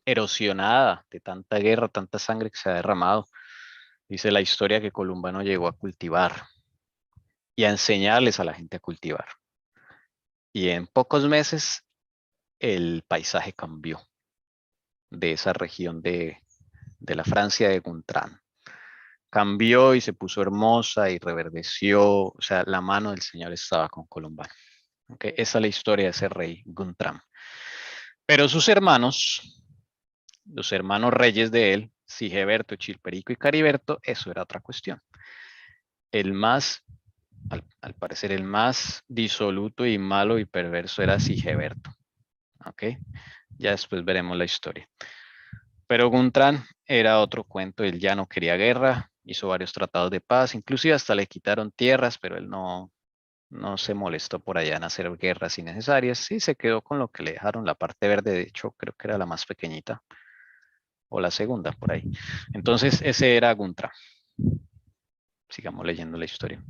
erosionada de tanta guerra, tanta sangre que se ha derramado. Dice la historia que Columbano llegó a cultivar y a enseñarles a la gente a cultivar. Y en pocos meses el paisaje cambió de esa región de la Francia de Guntram. Cambió y se puso hermosa y reverdeció, o sea, la mano del Señor estaba con Columbano. Okay, esa es la historia de ese rey Guntram. Pero sus hermanos, los hermanos reyes de él, Sigeberto, Chilperico y Cariberto, eso era otra cuestión. El más, al parecer, el más disoluto y malo y perverso era Sigeberto. Ok, ya después veremos la historia. Pero Guntram era otro cuento, él ya no quería guerra, hizo varios tratados de paz, inclusive hasta le quitaron tierras, pero él no se molestó por allá en hacer guerras innecesarias, sí se quedó con lo que le dejaron, la parte verde, de hecho creo que era la más pequeñita, o la segunda por ahí. Entonces ese era Guntram. Sigamos leyendo la historia.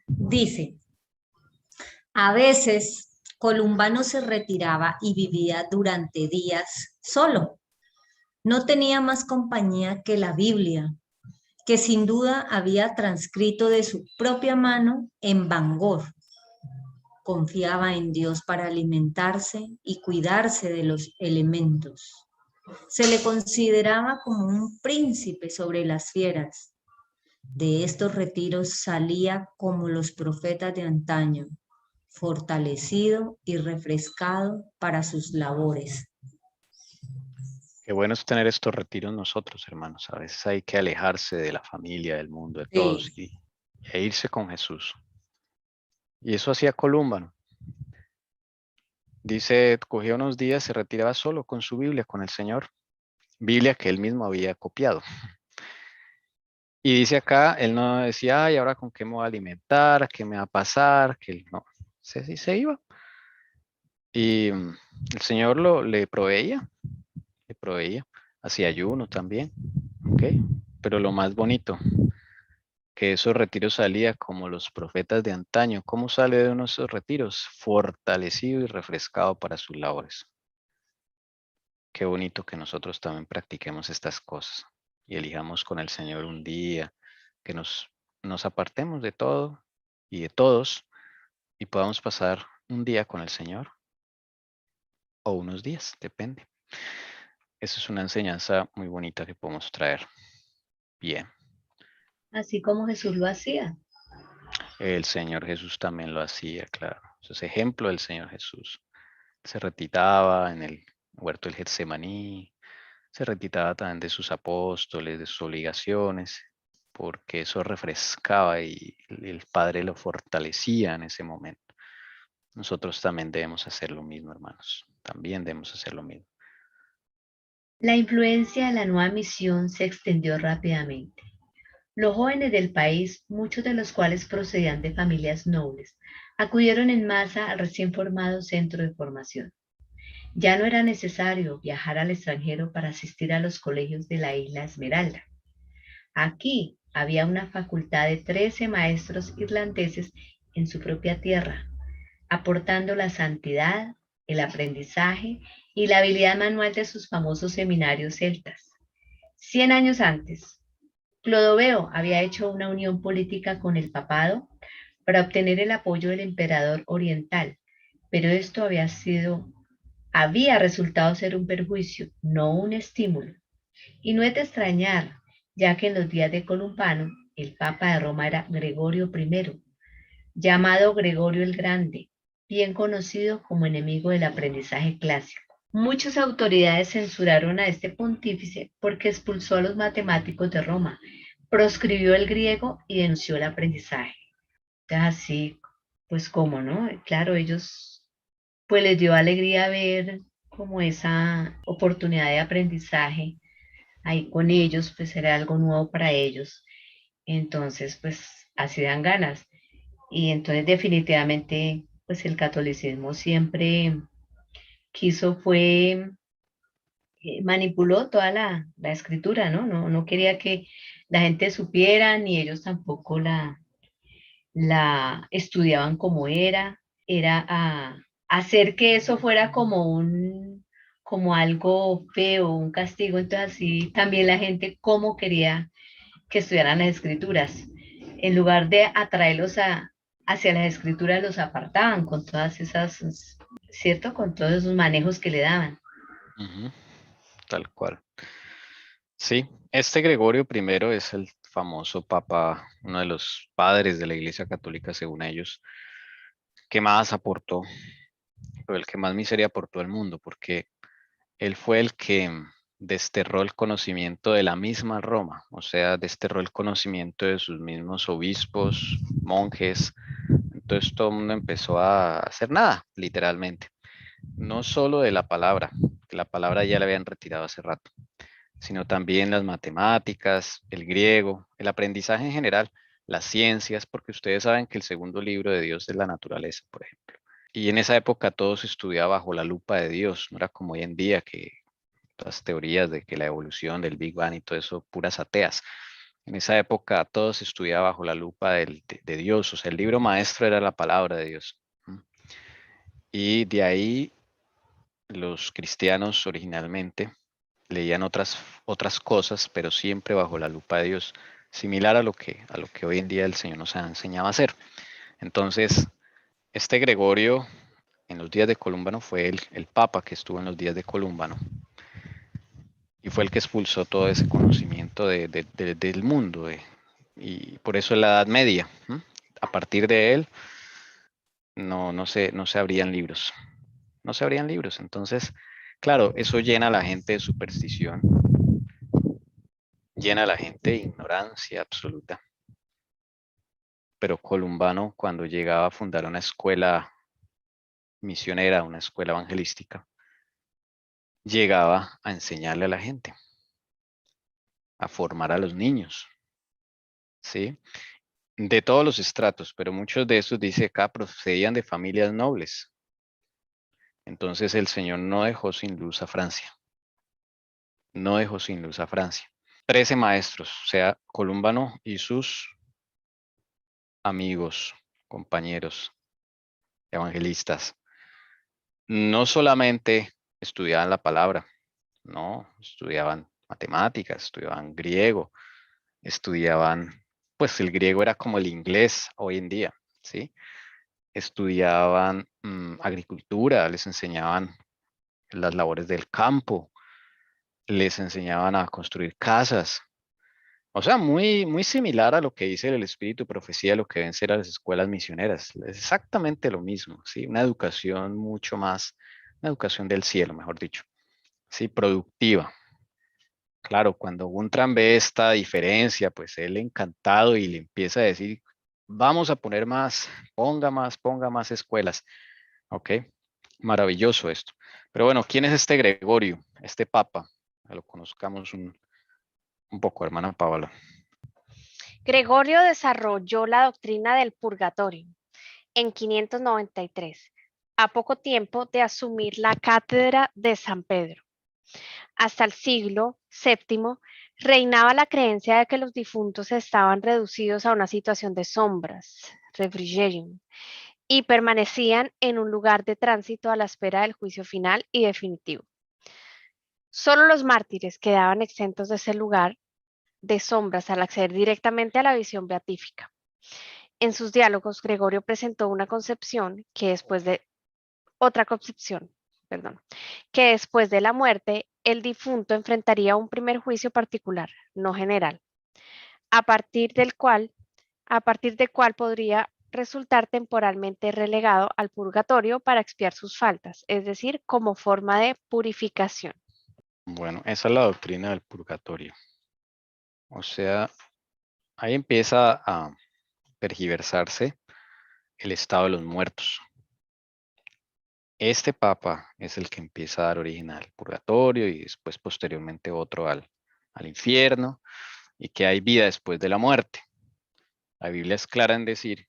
Dice, a veces Columbano se retiraba y vivía durante días solo. No tenía más compañía que la Biblia, que sin duda había transcrito de su propia mano en Bangor. Confiaba en Dios para alimentarse y cuidarse de los elementos. Se le consideraba como un príncipe sobre las fieras. De estos retiros salía como los profetas de antaño, fortalecido y refrescado para sus labores. Qué bueno es tener estos retiros nosotros, hermanos. A veces hay que alejarse de la familia, del mundo, de todos e irse con Jesús. Y eso hacía Columbano. Dice, cogía unos días, se retiraba solo con su Biblia, con el Señor. Biblia que él mismo había copiado. Y dice acá, él no decía, ay, ahora con qué me voy a alimentar, qué me va a pasar, que él no, se iba. Y el Señor le proveía, hacía ayuno también, ¿ok? Pero lo más bonito, que esos retiros salía como los profetas de antaño. ¿Cómo sale de uno de esos retiros? Fortalecido y refrescado para sus labores. Qué bonito que nosotros también practiquemos estas cosas y elijamos con el Señor un día, que nos apartemos de todo y de todos y podamos pasar un día con el Señor o unos días, depende. esa es una enseñanza muy bonita que podemos traer. Bien. Así como Jesús lo hacía. El Señor Jesús también lo hacía, claro. Eso es ejemplo del Señor Jesús. Se retiraba en el huerto del Getsemaní, se retiraba también de sus apóstoles, de sus obligaciones, porque eso refrescaba y el Padre lo fortalecía en ese momento. Nosotros también debemos hacer lo mismo, hermanos. También debemos hacer lo mismo. La influencia de la nueva misión se extendió rápidamente. Los jóvenes del país, muchos de los cuales procedían de familias nobles, acudieron en masa al recién formado centro de formación. Ya no era necesario viajar al extranjero para asistir a los colegios de la isla Esmeralda. Aquí había una facultad de 13 maestros irlandeses en su propia tierra, aportando la santidad, el aprendizaje y la habilidad manual de sus famosos seminarios celtas. 100 años antes, Clodoveo había hecho una unión política con el papado para obtener el apoyo del emperador oriental, pero esto había resultado ser un perjuicio, no un estímulo. Y no es de extrañar, ya que en los días de Columbano, el Papa de Roma era Gregorio I, llamado Gregorio el Grande, bien conocido como enemigo del aprendizaje clásico. Muchas autoridades censuraron a este pontífice porque expulsó a los matemáticos de Roma, proscribió el griego y denunció el aprendizaje. Así, pues cómo, ¿no? Claro, ellos, pues les dio alegría ver como esa oportunidad de aprendizaje ahí con ellos, pues era algo nuevo para ellos. Entonces, pues así dan ganas. Y entonces definitivamente, pues el catolicismo siempre fue, manipuló toda la escritura, ¿no? No quería que la gente supiera, ni ellos tampoco la estudiaban como era hacer que eso fuera como algo feo, un castigo. Entonces así también la gente como quería que estudiaran las escrituras. En lugar de atraerlos hacia las escrituras, los apartaban con todas esas, ¿cierto? Con todos esos manejos que le daban. Tal cual. Sí, este Gregorio I es el famoso papa, uno de los padres de la Iglesia Católica, según ellos, que más aportó, pero el que más miseria aportó al mundo, porque él fue el que desterró el conocimiento de la misma Roma, o sea, desterró el conocimiento de sus mismos obispos, monjes. Entonces todo el mundo empezó a hacer nada, literalmente. No solo de la palabra, que la palabra ya la habían retirado hace rato, sino también las matemáticas, el griego, el aprendizaje en general, las ciencias, porque ustedes saben que el segundo libro de Dios es la naturaleza, por ejemplo. Y en esa época todo se estudiaba bajo la lupa de Dios, no era como hoy en día que todas teorías de que la evolución del Big Bang y todo eso, puras ateas. En esa época todo se estudiaba bajo la lupa de Dios, o sea, el libro maestro era la palabra de Dios. Y de ahí los cristianos originalmente leían otras cosas, pero siempre bajo la lupa de Dios, similar a lo que hoy en día el Señor nos ha enseñado a hacer. Entonces, este Gregorio en los días de Columbano fue el papa que estuvo en los días de Columbano y fue el que expulsó todo ese conocimiento del mundo, y por eso es la Edad Media. A partir de él no se abrían libros, no se abrían libros. Entonces, claro, eso llena a la gente de superstición, llena a la gente de ignorancia absoluta. Pero Columbano, cuando llegaba a fundar una escuela misionera, una escuela evangelística, llegaba a enseñarle a la gente, a formar a los niños, ¿sí? De todos los estratos, pero muchos de esos, dice acá, procedían de familias nobles. Entonces el Señor no dejó sin luz a Francia. No dejó sin luz a Francia. 13 maestros, o sea, Columbano y sus amigos, compañeros, evangelistas, no solamente estudiaban la palabra, no, estudiaban matemáticas, estudiaban griego, estudiaban, pues el griego era como el inglés hoy en día, ¿sí? Estudiaban, agricultura, les enseñaban las labores del campo, les enseñaban a construir casas. O sea, muy similar a lo que dice el Espíritu Profecía, lo que deben ser las escuelas misioneras. Es exactamente lo mismo, ¿sí? Una educación mucho más, una educación del cielo, mejor dicho, ¿sí? Productiva. Claro, cuando Guntram ve esta diferencia, pues él encantado y le empieza a decir, vamos a poner más, ponga más escuelas. ¿Ok? Maravilloso esto. Pero bueno, ¿quién es este Gregorio, este papa? Que lo conozcamos un poco, hermana Paola. Gregorio desarrolló la doctrina del purgatorio en 593, a poco tiempo de asumir la cátedra de San Pedro. Hasta el siglo VII reinaba la creencia de que los difuntos estaban reducidos a una situación de sombras, refrigerium, y permanecían en un lugar de tránsito a la espera del juicio final y definitivo. Solo los mártires quedaban exentos de ese lugar de sombras al acceder directamente a la visión beatífica. En sus diálogos, Gregorio presentó una concepción que después de que después de la muerte, el difunto enfrentaría un primer juicio particular, no general, a partir del cual podría resultar temporalmente relegado al purgatorio para expiar sus faltas, es decir, como forma de purificación. Bueno, esa es la doctrina del purgatorio. O sea, ahí empieza a tergiversarse el estado de los muertos. Este papa es el que empieza a dar origen al purgatorio y después posteriormente otro al infierno, y que hay vida después de la muerte. La Biblia es clara en decir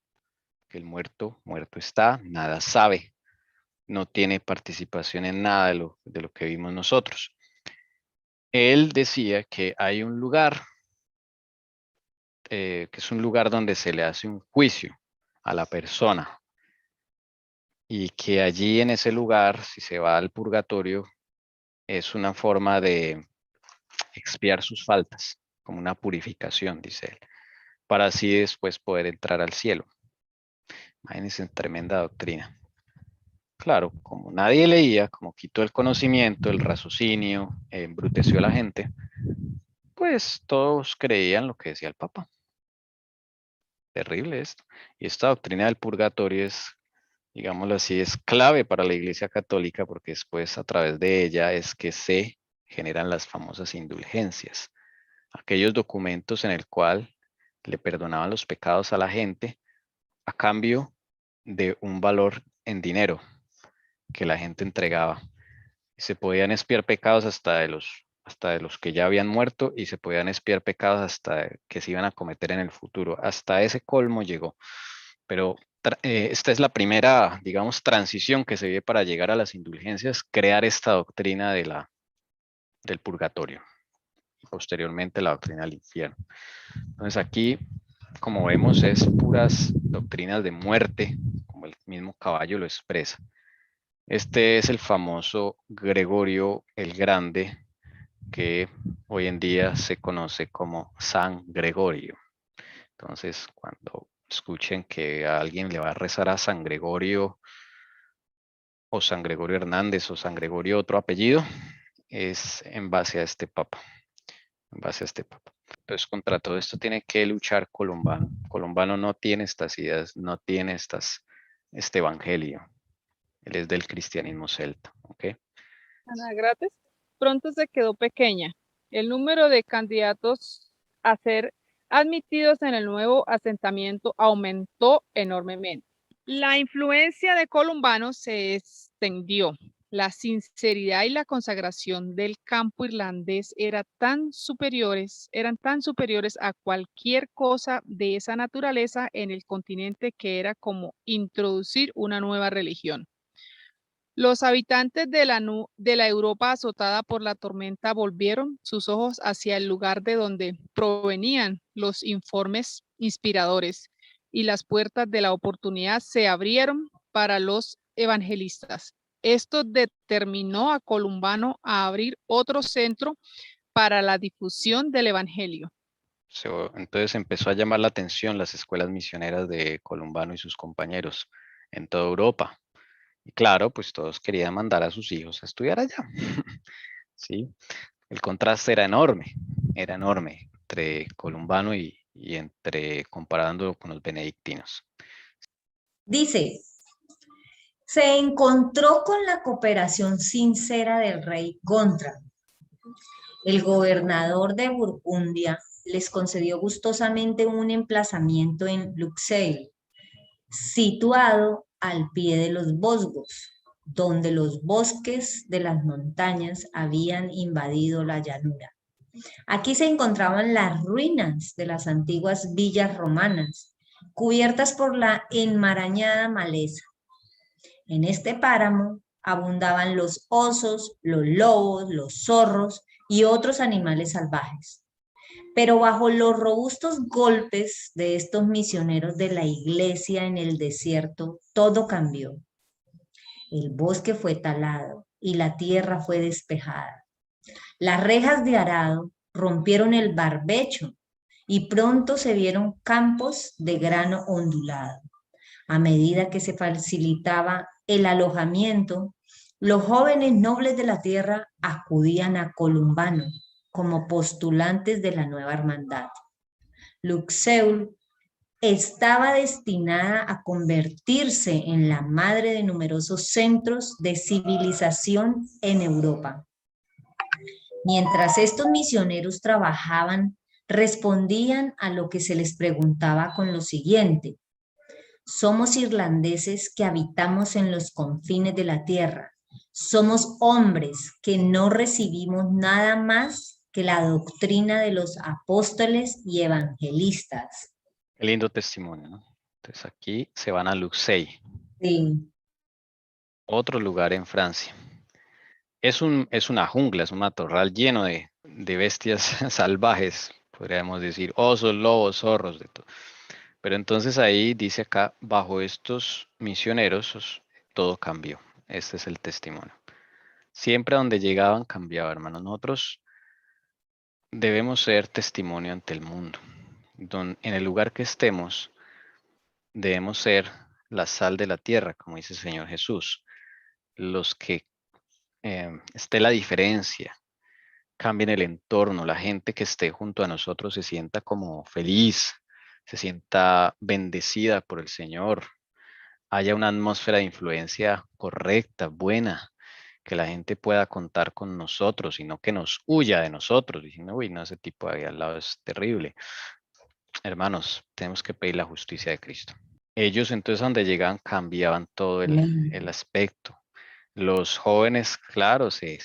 que el muerto está, nada sabe, no tiene participación en nada de lo que vimos nosotros. Él decía que hay un lugar, que es un lugar donde se le hace un juicio a la persona, y que allí en ese lugar, si se va al purgatorio, es una forma de expiar sus faltas, como una purificación, dice él, para así después poder entrar al cielo. Imagínense, tremenda doctrina. Claro, como nadie leía, como quitó el conocimiento, el raciocinio, embruteció a la gente, pues todos creían lo que decía el Papa. Terrible esto. Y esta doctrina del purgatorio es, digámoslo así, es clave para la Iglesia Católica, porque después a través de ella es que se generan las famosas indulgencias, aquellos documentos en el cual le perdonaban los pecados a la gente a cambio de un valor en dinero que la gente entregaba. Se podían expiar pecados hasta de los que ya habían muerto, y se podían expiar pecados hasta que se iban a cometer en el futuro. Hasta ese colmo llegó. Pero esta es la primera, digamos, transición que se ve para llegar a las indulgencias, crear esta doctrina del purgatorio y posteriormente la doctrina del infierno. Entonces aquí, como vemos, es puras doctrinas de muerte, como el mismo caballo lo expresa. Este es el famoso Gregorio el Grande, que hoy en día se conoce como San Gregorio. Entonces, cuando escuchen que a alguien le va a rezar a San Gregorio, o San Gregorio Hernández, o San Gregorio otro apellido, es en base a este papa. En base a este papa. Entonces, contra todo esto tiene que luchar Columbano. Columbano no tiene estas ideas, no tiene este evangelio. Él es del cristianismo celta, ¿ok? Ana Grates pronto se quedó pequeña. El número de candidatos a ser admitidos en el nuevo asentamiento aumentó enormemente. La influencia de Columbano se extendió. La sinceridad y la consagración del campo irlandés eran tan superiores a cualquier cosa de esa naturaleza en el continente, que era como introducir una nueva religión. Los habitantes de la Europa azotada por la tormenta volvieron sus ojos hacia el lugar de donde provenían los informes inspiradores, y las puertas de la oportunidad se abrieron para los evangelistas. Esto determinó a Columbano a abrir otro centro para la difusión del evangelio. Entonces empezó a llamar la atención las escuelas misioneras de Columbano y sus compañeros en toda Europa. Y claro, pues todos querían mandar a sus hijos a estudiar allá. ¿Sí? el contraste era enorme entre Columbano y entre comparándolo con los benedictinos. Dice, se encontró con la cooperación sincera del rey Gontran. El gobernador de Burgundia les concedió gustosamente un emplazamiento en Luxeuil, situado al pie de los Vosgos, donde los bosques de las montañas habían invadido la llanura. Aquí se encontraban las ruinas de las antiguas villas romanas, cubiertas por la enmarañada maleza. En este páramo abundaban los osos, los lobos, los zorros y otros animales salvajes. Pero bajo los robustos golpes de estos misioneros de la iglesia en el desierto, todo cambió. El bosque fue talado y la tierra fue despejada. Las rejas de arado rompieron el barbecho y pronto se vieron campos de grano ondulado. A medida que se facilitaba el alojamiento, los jóvenes nobles de la tierra acudían a Columbano como postulantes de la nueva hermandad. Luxeuil estaba destinada a convertirse en la madre de numerosos centros de civilización en Europa. Mientras estos misioneros trabajaban, respondían a lo que se les preguntaba con lo siguiente: somos irlandeses que habitamos en los confines de la tierra. Somos hombres que no recibimos nada más que la doctrina de los apóstoles y evangelistas. Qué lindo testimonio, ¿no? Entonces aquí se van a Luxeuil, Sí, otro lugar en Francia. Es una jungla, es un matorral lleno de bestias salvajes, podríamos decir, osos, lobos, zorros, de todo. Pero entonces ahí dice acá, bajo estos misioneros, todo cambió. Este es el testimonio. Siempre a donde llegaban cambiaba, hermanos. Nosotros debemos ser testimonio ante el mundo. En el lugar que estemos, debemos ser la sal de la tierra, como dice el Señor Jesús. Los que esté la diferencia, cambien el entorno, la gente que esté junto a nosotros se sienta como feliz, se sienta bendecida por el Señor, haya una atmósfera de influencia correcta, buena, que la gente pueda contar con nosotros y no que nos huya de nosotros, diciendo, uy, no, ese tipo ahí al lado es terrible. Hermanos, tenemos que pedir la justicia de Cristo. Ellos entonces donde llegaban cambiaban todo el aspecto. Los jóvenes, claro, se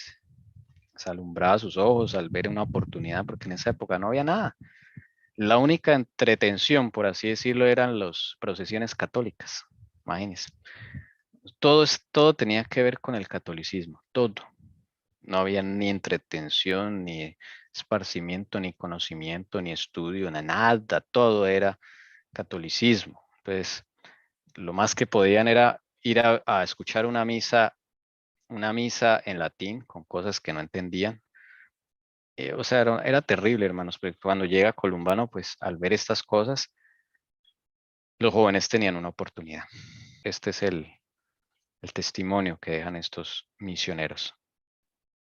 alumbraba sus ojos al ver una oportunidad, porque en esa época no había nada. La única entretención, por así decirlo, eran las procesiones católicas. Imagínense. Todo tenía que ver con el catolicismo, todo. No había ni entretención, ni esparcimiento, ni conocimiento, ni estudio, nada. Todo era catolicismo. Entonces, lo más que podían era ir a escuchar una misa en latín con cosas que no entendían. O sea, era terrible, hermanos, porque cuando llega Columbano, pues al ver estas cosas, los jóvenes tenían una oportunidad. Este es el testimonio que dejan estos misioneros.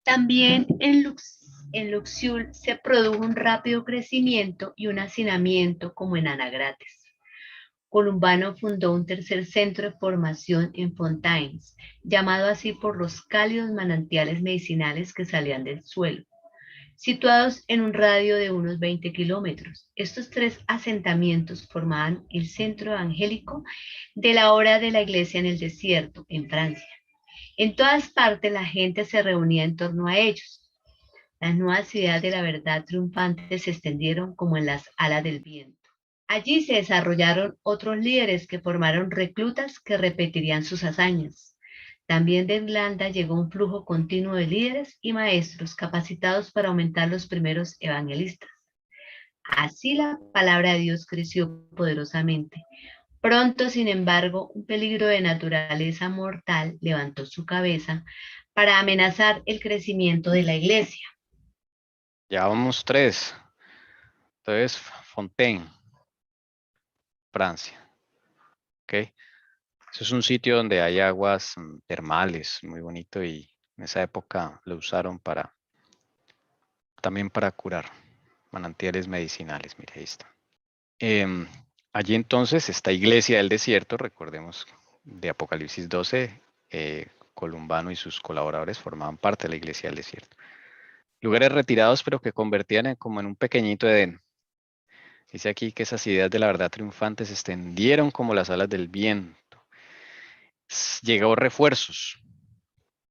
También en Luxeuil se produjo un rápido crecimiento y un hacinamiento como en Anagrates. Columbano fundó un tercer centro de formación en Fontaines, llamado así por los cálidos manantiales medicinales que salían del suelo, situados en un radio de unos 20 kilómetros. Estos tres asentamientos formaban el centro evangélico de la obra de la iglesia en el desierto, en Francia. En todas partes la gente se reunía en torno a ellos. Las nuevas ideas de la verdad triunfantes se extendieron como en las alas del viento. Allí se desarrollaron otros líderes que formaron reclutas que repetirían sus hazañas. También de Irlanda llegó un flujo continuo de líderes y maestros capacitados para aumentar los primeros evangelistas. Así la palabra de Dios creció poderosamente. Pronto, sin embargo, un peligro de naturaleza mortal levantó su cabeza para amenazar el crecimiento de la iglesia. Ya vamos 3. Entonces, Fontaine, Francia. ¿Ok? Eso es un sitio donde hay aguas termales, muy bonito, y en esa época lo usaron para también para curar. Manantiales medicinales, mire, ahí está. Allí entonces, esta iglesia del desierto, recordemos de Apocalipsis 12, Columbano y sus colaboradores formaban parte de la iglesia del desierto. Lugares retirados, pero que convertían como en un pequeñito Edén. Dice aquí que esas ideas de la verdad triunfante se extendieron como las alas del viento. Llegó refuerzos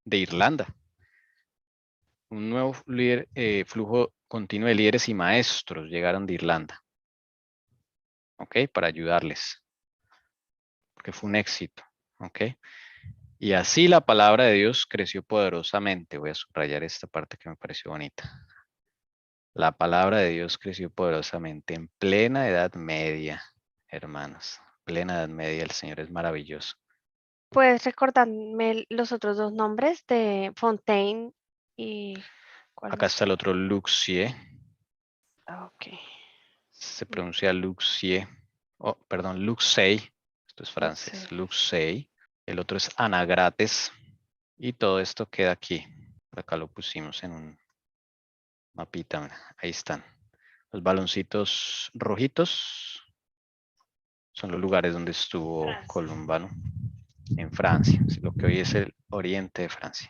de Irlanda. Un nuevo flujo continuo de líderes y maestros llegaron de Irlanda. ¿Ok? Para ayudarles. Porque fue un éxito. ¿Ok? Y así la palabra de Dios creció poderosamente. Voy a subrayar esta parte que me pareció bonita. La palabra de Dios creció poderosamente en plena Edad Media, hermanos. Plena Edad Media, el Señor es maravilloso. ¿Puedes recordarme los otros dos nombres de Fontaine y cuál Acá es? está el otro Luxier. Ok. Se pronuncia Luxier. Oh, perdón, Luxey. Esto es francés. Luxey. El otro es Anagrates. Y todo esto queda aquí. Por acá lo pusimos en un mapita. Mira, ahí están. Los baloncitos rojitos son los lugares donde estuvo Columbano. En Francia. Lo que hoy es el oriente de Francia.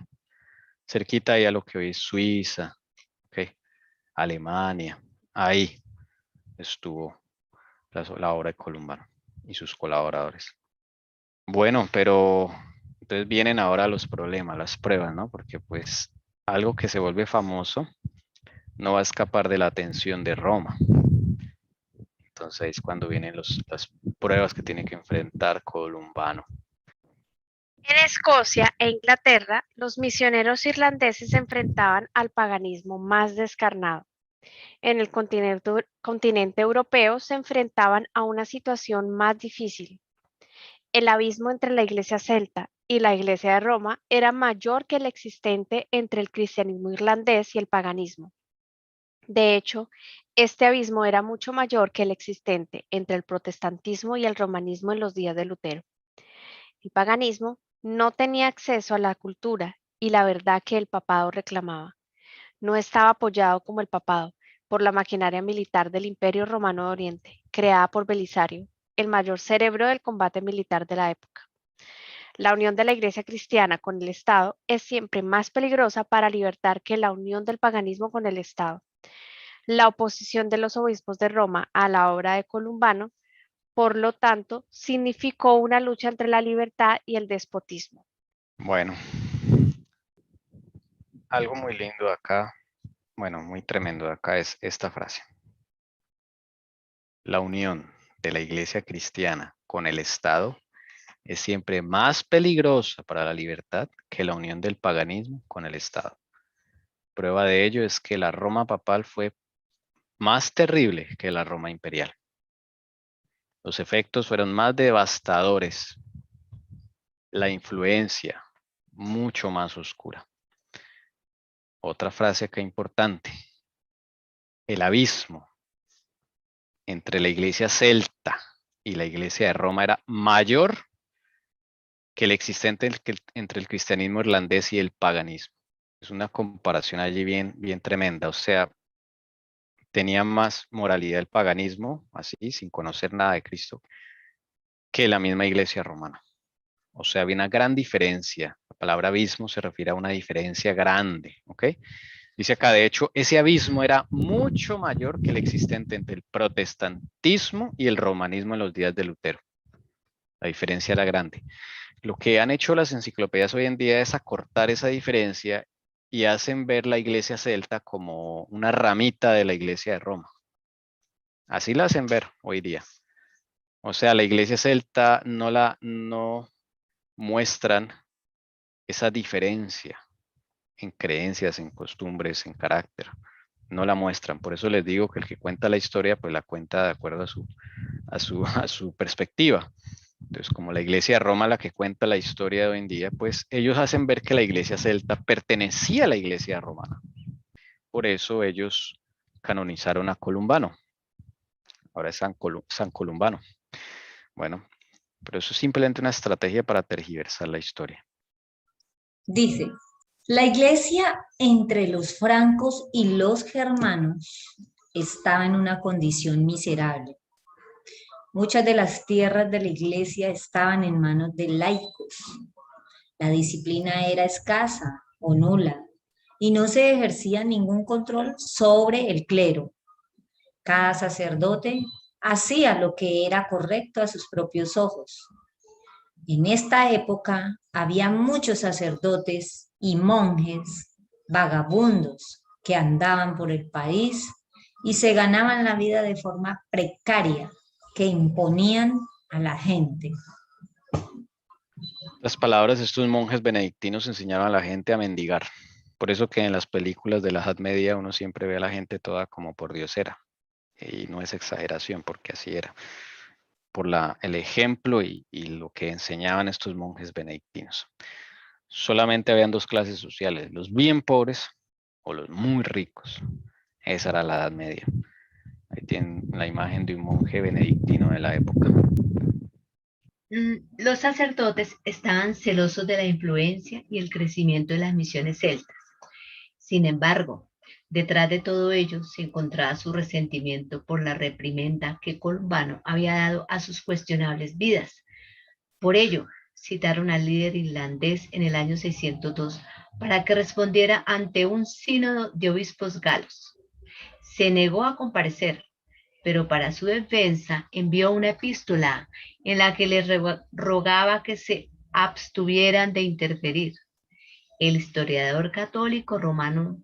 Cerquita ahí a lo que hoy es Suiza. Okay. Alemania. Ahí estuvo la obra de Columbano y sus colaboradores. Bueno, pero entonces vienen ahora los problemas, las pruebas, ¿no? Porque pues algo que se vuelve famoso no va a escapar de la atención de Roma. Entonces cuando vienen las pruebas que tiene que enfrentar Columbano. En Escocia e Inglaterra, los misioneros irlandeses se enfrentaban al paganismo más descarnado. En el continente europeo se enfrentaban a una situación más difícil. El abismo entre la iglesia celta y la iglesia de Roma era mayor que el existente entre el cristianismo irlandés y el paganismo. De hecho, este abismo era mucho mayor que el existente entre el protestantismo y el romanismo en los días de Lutero. El paganismo no tenía acceso a la cultura y la verdad que el papado reclamaba. No estaba apoyado como el papado por la maquinaria militar del Imperio Romano de Oriente, creada por Belisario, el mayor cerebro del combate militar de la época. La unión de la Iglesia cristiana con el Estado es siempre más peligrosa para libertar que la unión del paganismo con el Estado. La oposición de los obispos de Roma a la obra de Columbano, por lo tanto, significó una lucha entre la libertad y el despotismo. Bueno, algo muy lindo acá, bueno, muy tremendo acá es esta frase. La unión de la iglesia cristiana con el Estado es siempre más peligrosa para la libertad que la unión del paganismo con el Estado. Prueba de ello es que la Roma papal fue más terrible que la Roma imperial. Los efectos fueron más devastadores. La influencia mucho más oscura. Otra frase acá importante. El abismo entre la iglesia celta y la iglesia de Roma era mayor que el existente entre el cristianismo irlandés y el paganismo. Es una comparación allí bien tremenda. O sea, tenía más moralidad el paganismo, así, sin conocer nada de Cristo, que la misma iglesia romana. O sea, había una gran diferencia. La palabra abismo se refiere a una diferencia grande, ¿ok? Dice acá, de hecho, ese abismo era mucho mayor que el existente entre el protestantismo y el romanismo en los días de Lutero. La diferencia era grande. Lo que han hecho las enciclopedias hoy en día es acortar esa diferencia y hacen ver la iglesia celta como una ramita de la iglesia de Roma. Así la hacen ver hoy día. O sea, la iglesia celta no muestran esa diferencia en creencias, en costumbres, en carácter. No la muestran. Por eso les digo que el que cuenta la historia, pues la cuenta de acuerdo a su perspectiva. Entonces, como la iglesia de Roma, la que cuenta la historia de hoy en día, pues ellos hacen ver que la iglesia celta pertenecía a la iglesia romana. Por eso ellos canonizaron a Columbano. Ahora es San Columbano. Bueno, pero eso es simplemente una estrategia para tergiversar la historia. Dice, La iglesia entre los francos y los germanos estaba en una condición miserable. Muchas de las tierras de la iglesia estaban en manos de laicos. La disciplina era escasa o nula y no se ejercía ningún control sobre el clero. Cada sacerdote hacía lo que era correcto a sus propios ojos. En esta época había muchos sacerdotes y monjes vagabundos que andaban por el país y se ganaban la vida de forma precaria que imponían a la gente. Las palabras de estos monjes benedictinos enseñaron a la gente a mendigar. Por eso que en las películas de la Edad Media uno siempre ve a la gente toda como pordiosera. Y no es exageración, porque así era. Por el ejemplo y lo que enseñaban estos monjes benedictinos. Solamente habían dos clases sociales, los bien pobres o los muy ricos. Esa era la Edad Media. Ahí tienen la imagen de un monje benedictino de la época. Los sacerdotes estaban celosos de la influencia y el crecimiento de las misiones celtas. Sin embargo, detrás de todo ello se encontraba su resentimiento por la reprimenda que Columbano había dado a sus cuestionables vidas. Por ello, citaron al líder irlandés en el año 602 para que respondiera ante un sínodo de obispos galos. Se negó a comparecer, pero para su defensa envió una epístola en la que les rogaba que se abstuvieran de interferir. El historiador católico romano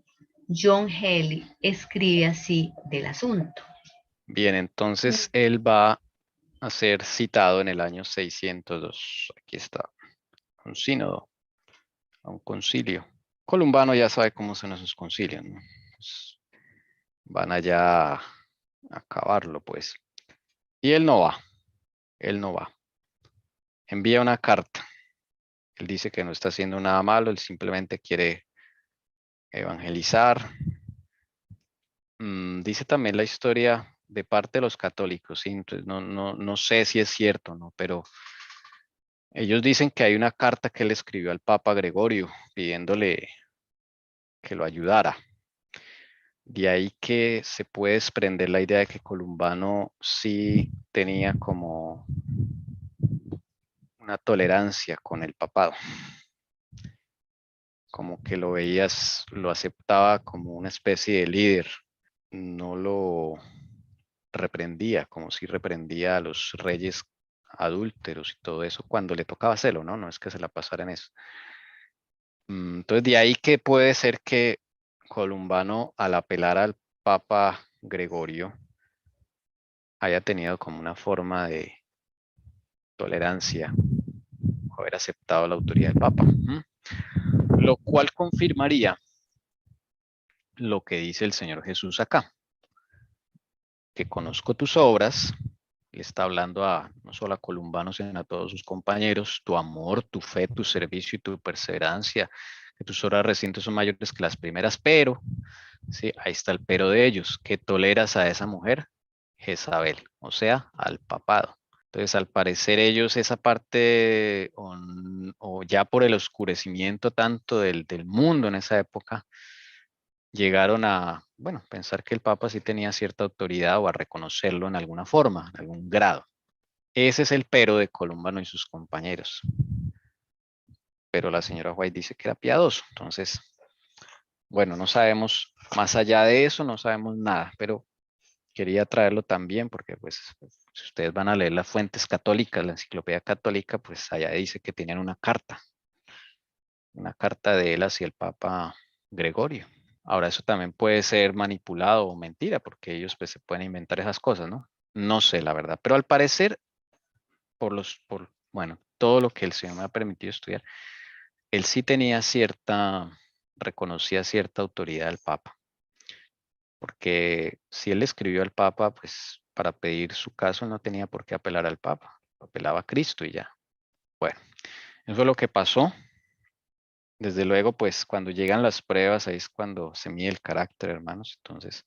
John Healy escribe así del asunto. Bien, entonces él va a ser citado en el año 602. Aquí está, un sínodo, un concilio. Columbano ya sabe cómo son esos concilios, ¿no? Pues van allá a acabarlo, pues. Y él no va, él no va. Envía una carta. Él dice que no está haciendo nada malo, él simplemente quiere evangelizar. Dice también la historia de parte de los católicos, ¿sí? Entonces no sé si es cierto, ¿no? Pero ellos dicen que hay una carta que él escribió al Papa Gregorio pidiéndole que lo ayudara. De ahí que se puede desprender la idea de que Columbano sí tenía como una tolerancia con el papado. Como que lo veías, lo aceptaba como una especie de líder. No lo reprendía, como si reprendía a los reyes adúlteros y todo eso cuando le tocaba hacerlo, ¿no? No es que se la pasara en eso. Entonces, de ahí que puede ser que Columbano, al apelar al Papa Gregorio, haya tenido como una forma de tolerancia o haber aceptado la autoridad del Papa. Lo cual confirmaría lo que dice el Señor Jesús acá, que conozco tus obras. Le está hablando no solo a Columbano, sino a todos sus compañeros, tu amor, tu fe, tu servicio y tu perseverancia, que tus obras recientes son mayores que las primeras, pero, sí, ahí está el pero de ellos, que toleras a esa mujer, Jezabel, o sea, al papado. Entonces, al parecer ellos esa parte, o ya por el oscurecimiento tanto del mundo en esa época, llegaron a, bueno, pensar que el Papa sí tenía cierta autoridad o a reconocerlo en alguna forma, en algún grado. Ese es el pero de Columbano y sus compañeros. Pero la señora White dice que era piadoso. Entonces, bueno, no sabemos, más allá de eso, no sabemos nada, pero quería traerlo también porque, pues, si ustedes van a leer las fuentes católicas, la enciclopedia católica, pues allá dice que tenían una carta de él hacia el Papa Gregorio. Ahora, eso también puede ser manipulado o mentira, porque ellos pues se pueden inventar esas cosas, ¿no? No sé, la verdad. Pero al parecer, bueno, todo lo que el Señor me ha permitido estudiar, él sí tenía reconocía cierta autoridad del Papa. Porque si él escribió al Papa, pues para pedir su caso no tenía por qué apelar al Papa, apelaba a Cristo y ya. Bueno, eso es lo que pasó. Desde luego, pues cuando llegan las pruebas, ahí es cuando se mide el carácter, hermanos. Entonces,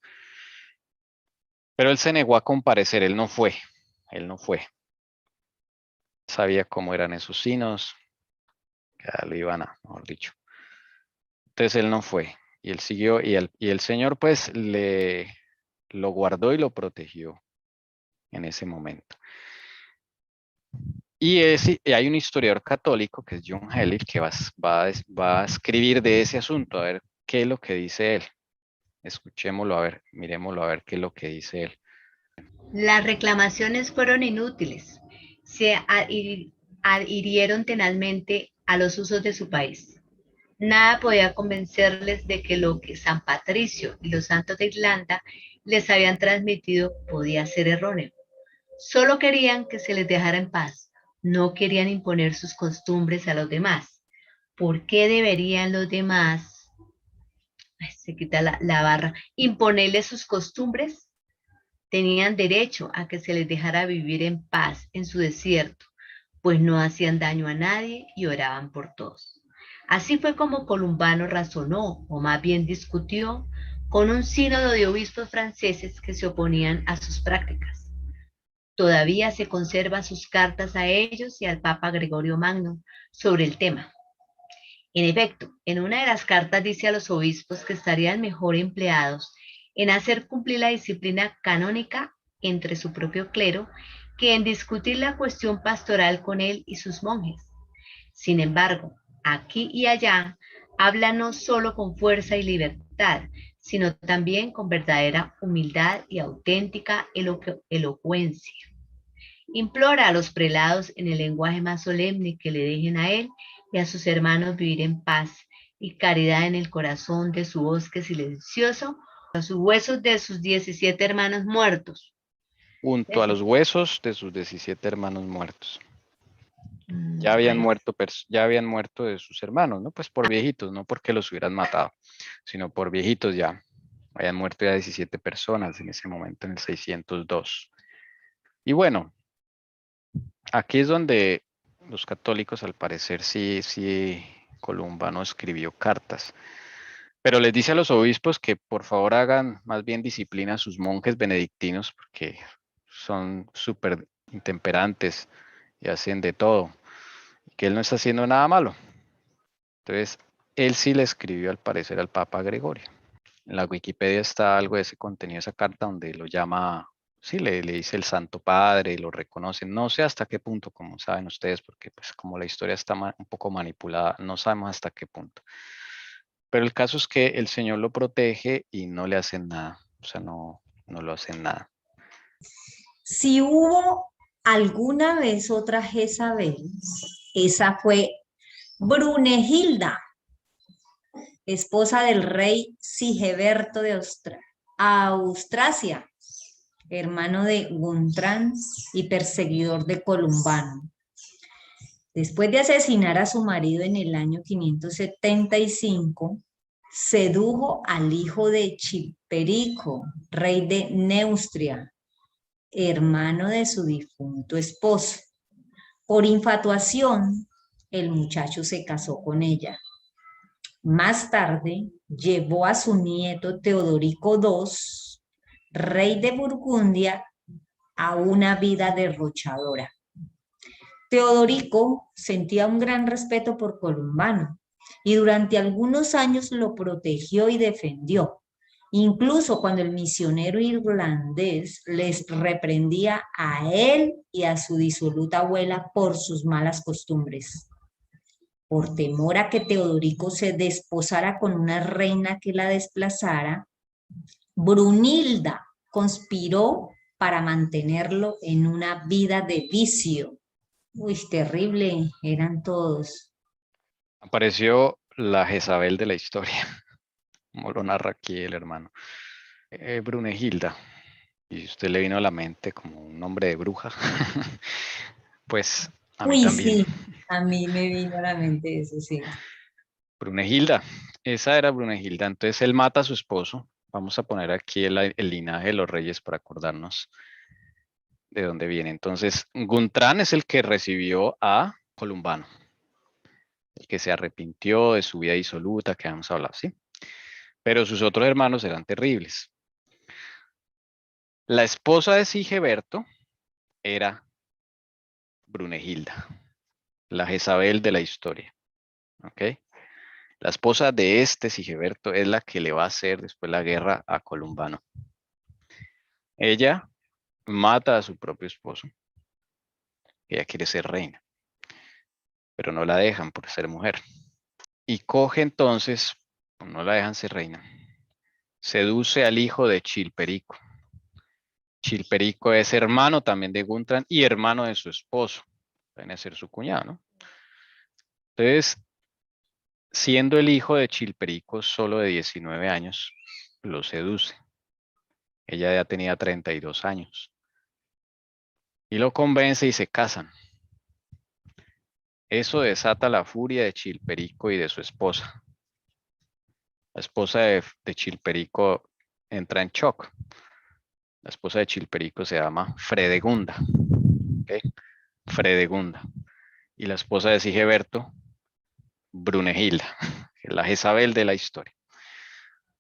pero él se negó a comparecer, él no fue. Sabía cómo eran esos signos, que lo iban a, mejor dicho, Entonces él no fue y él siguió y el Señor pues lo guardó y lo protegió en ese momento. Y hay un historiador católico que es John Hellick que va a escribir de ese asunto, a ver qué es lo que dice él. Escuchémoslo, a ver, miremoslo, a ver qué es lo que dice él. Las reclamaciones fueron inútiles. Se adhirieron tenazmente a los usos de su país. Nada podía convencerles de que lo que San Patricio y los santos de Irlanda les habían transmitido podía ser erróneo. Solo querían que se les dejara en paz. No querían imponer sus costumbres a los demás. ¿Por qué deberían los demás, se quita la barra, imponerles sus costumbres? Tenían derecho a que se les dejara vivir en paz en su desierto, pues no hacían daño a nadie y oraban por todos. Así fue como Columbano razonó, o más bien discutió, con un sínodo de obispos franceses que se oponían a sus prácticas. Todavía se conservan sus cartas a ellos y al Papa Gregorio Magno sobre el tema. En efecto, en una de las cartas dice a los obispos que estarían mejor empleados en hacer cumplir la disciplina canónica entre su propio clero que en discutir la cuestión pastoral con él y sus monjes. Sin embargo, aquí y allá habla no solo con fuerza y libertad, sino también con verdadera humildad y auténtica elocuencia. Implora a los prelados en el lenguaje más solemne que le dejen a él y a sus hermanos vivir en paz y caridad en el corazón de su bosque silencioso, a sus huesos de sus 17 hermanos muertos. Junto a los huesos de sus 17 hermanos muertos. Ya habían muerto de sus hermanos, ¿no? Pues por viejitos, no porque los hubieran matado, sino por viejitos ya. Habían muerto ya 17 personas en ese momento, en el 602. Y bueno, aquí es donde los católicos, al parecer, sí, Columbano escribió cartas. Pero les dice a los obispos que por favor hagan más bien disciplina a sus monjes benedictinos, porque son súper intemperantes y hacen de todo. Que él no está haciendo nada malo. Entonces, él sí le escribió al parecer al Papa Gregorio. En la Wikipedia está algo de ese contenido, esa carta donde lo llama, sí, le dice el Santo Padre, lo reconocen. No sé hasta qué punto, como saben ustedes, porque pues como la historia está un poco manipulada, no sabemos hasta qué punto. Pero el caso es que el Señor lo protege y no le hacen nada. O sea, no lo hacen nada. Si hubo alguna vez otra Jezabel, esa fue Brunegilda, esposa del rey Sigeberto de Austrasia, hermano de Guntrán y perseguidor de Columbano. Después de asesinar a su marido en el año 575, sedujo al hijo de Chilperico, rey de Neustria, hermano de su difunto esposo. Por infatuación, el muchacho se casó con ella. Más tarde, llevó a su nieto Teodorico II, rey de Burgundia, a una vida derrochadora. Teodorico sentía un gran respeto por Columbano y durante algunos años lo protegió y defendió. Incluso cuando el misionero irlandés les reprendía a él y a su disoluta abuela por sus malas costumbres. Por temor a que Teodorico se desposara con una reina que la desplazara, Brunilda conspiró para mantenerlo en una vida de vicio. Uy, terrible, eran todos. Apareció la Jezabel de la historia, como lo narra aquí el hermano. Brunegilda. Y usted le vino a la mente como un nombre de bruja. Pues a mí también. Sí, a mí me vino a la mente eso, sí. Brunegilda, esa era Brunegilda. Entonces él mata a su esposo. Vamos a poner aquí el linaje de los reyes para acordarnos de dónde viene. Entonces, Guntrán es el que recibió a Columbano, el que se arrepintió de su vida disoluta, que vamos a hablar, ¿sí? Pero sus otros hermanos eran terribles. La esposa de Sigeberto era Brunegilda, la Jezabel de la historia. ¿Ok? La esposa de este Sigeberto es la que le va a hacer después la guerra a Columbano. Ella mata a su propio esposo. Ella quiere ser reina, pero no la dejan por ser mujer. Y coge entonces, no la dejan ser reina, seduce al hijo de Chilperico. Chilperico es hermano también de Guntran y hermano de su esposo. Viene a ser su cuñado, ¿no? Entonces, siendo el hijo de Chilperico solo de 19 años, lo seduce. Ella ya tenía 32 años. Y lo convence y se casan. Eso desata la furia de Chilperico y de su esposa. La esposa de Chilperico entra en shock. La esposa de Chilperico se llama Fredegunda. ¿Okay? Fredegunda. Y la esposa de Sigeberto, Brunehilda, la Jezabel de la historia.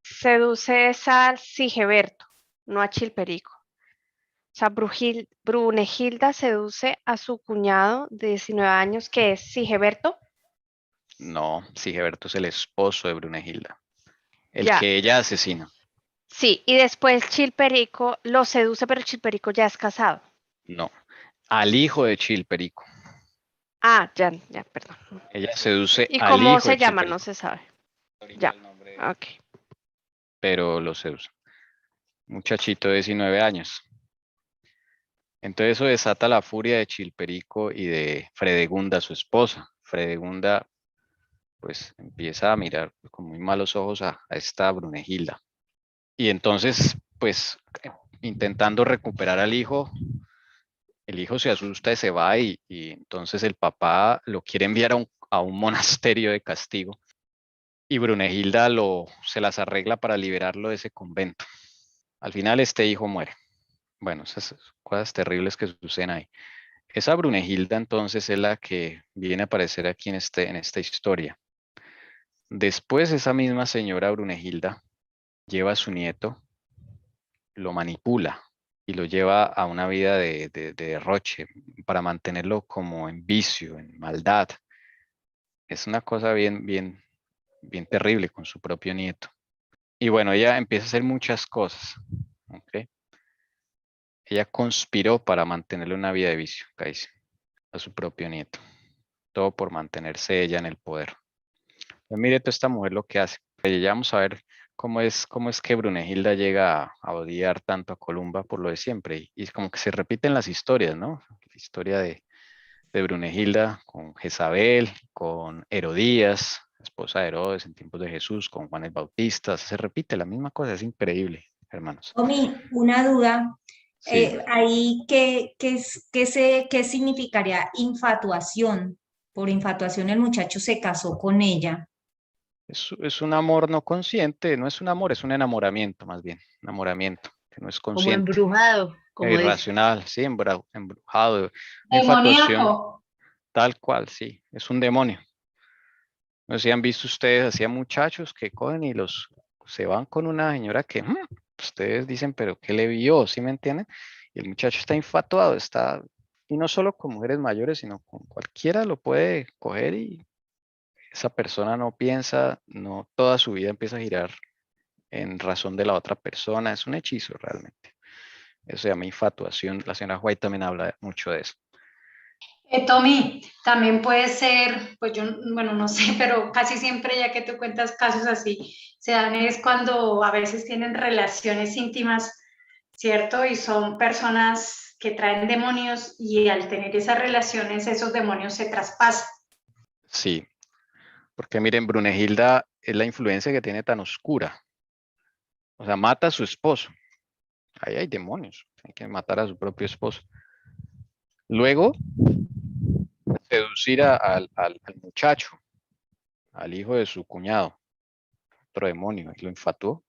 Seduce a Sigeberto, no a Chilperico. O sea, Brunehilda seduce a su cuñado de 19 años, que es Sigeberto. No, Sigeberto es el esposo de Brunehilda, el Ya. que ella asesina. Sí, y después Chilperico lo seduce, pero Chilperico ya es casado. No, al hijo de Chilperico. Ah, ya, perdón. Ella seduce ¿Y al cómo hijo se de llama? Chilperico. No se sabe. Ya, ok. Pero lo seduce. Muchachito de 19 años. Entonces eso desata la furia de Chilperico y de Fredegunda, su esposa. Fredegunda pues empieza a mirar con muy malos ojos a esta Brunehilda. Y entonces pues intentando recuperar al hijo, el hijo se asusta y se va y entonces el papá lo quiere enviar a un monasterio de castigo. Y Brunehilda se las arregla para liberarlo de ese convento. Al final este hijo muere. Bueno, esas cosas terribles que suceden ahí. Esa Brunehilda entonces es la que viene a aparecer aquí en esta historia. Después esa misma señora Brunehilda lleva a su nieto, lo manipula y lo lleva a una vida de derroche para mantenerlo como en vicio, en maldad. Es una cosa bien terrible con su propio nieto. Y bueno, ella empieza a hacer muchas cosas. ¿Okay? Ella conspiró para mantenerle una vida de vicio, Kaiser, a su propio nieto. Todo por mantenerse ella en el poder. Pues mire toda esta mujer lo que hace. Ya vamos a ver cómo es que Brunehilda llega a odiar tanto a Columba por lo de siempre. Y es como que se repiten las historias, ¿no? La historia de Brunehilda con Jezabel, con Herodías, esposa de Herodes en tiempos de Jesús, con Juan el Bautista. Se repite la misma cosa, es increíble, hermanos. Omi, una duda. Sí. Ahí, ¿qué significaría infatuación? Por infatuación el muchacho se casó con ella. Es un amor no consciente, no es un amor, es un enamoramiento más bien, enamoramiento, que no es Como consciente. embrujado, como dice. Irracional, sí, embrujado, una infatuación, Demoníaco. tal cual, sí, es un demonio. No sé si han visto ustedes, hacía muchachos que cogen y se van con una señora que ustedes dicen, pero ¿qué le vio? ¿Sí me entienden? Y el muchacho está infatuado, y no solo con mujeres mayores, sino con cualquiera lo puede coger y esa persona no piensa, no toda su vida empieza a girar en razón de la otra persona, es un hechizo realmente. Eso se llama infatuación, la señora White también habla mucho de eso. Tommy, también puede ser, pues yo, bueno, no sé, pero casi siempre, ya que tú cuentas casos así, se dan es cuando a veces tienen relaciones íntimas, ¿cierto? Y son personas que traen demonios y al tener esas relaciones, esos demonios se traspasan. Sí, porque miren, Brunehilda es la influencia que tiene tan oscura. O sea, mata a su esposo. Ahí hay demonios, hay que matar a su propio esposo. Luego, seducir al muchacho, al hijo de su cuñado, otro demonio, y lo infatuó.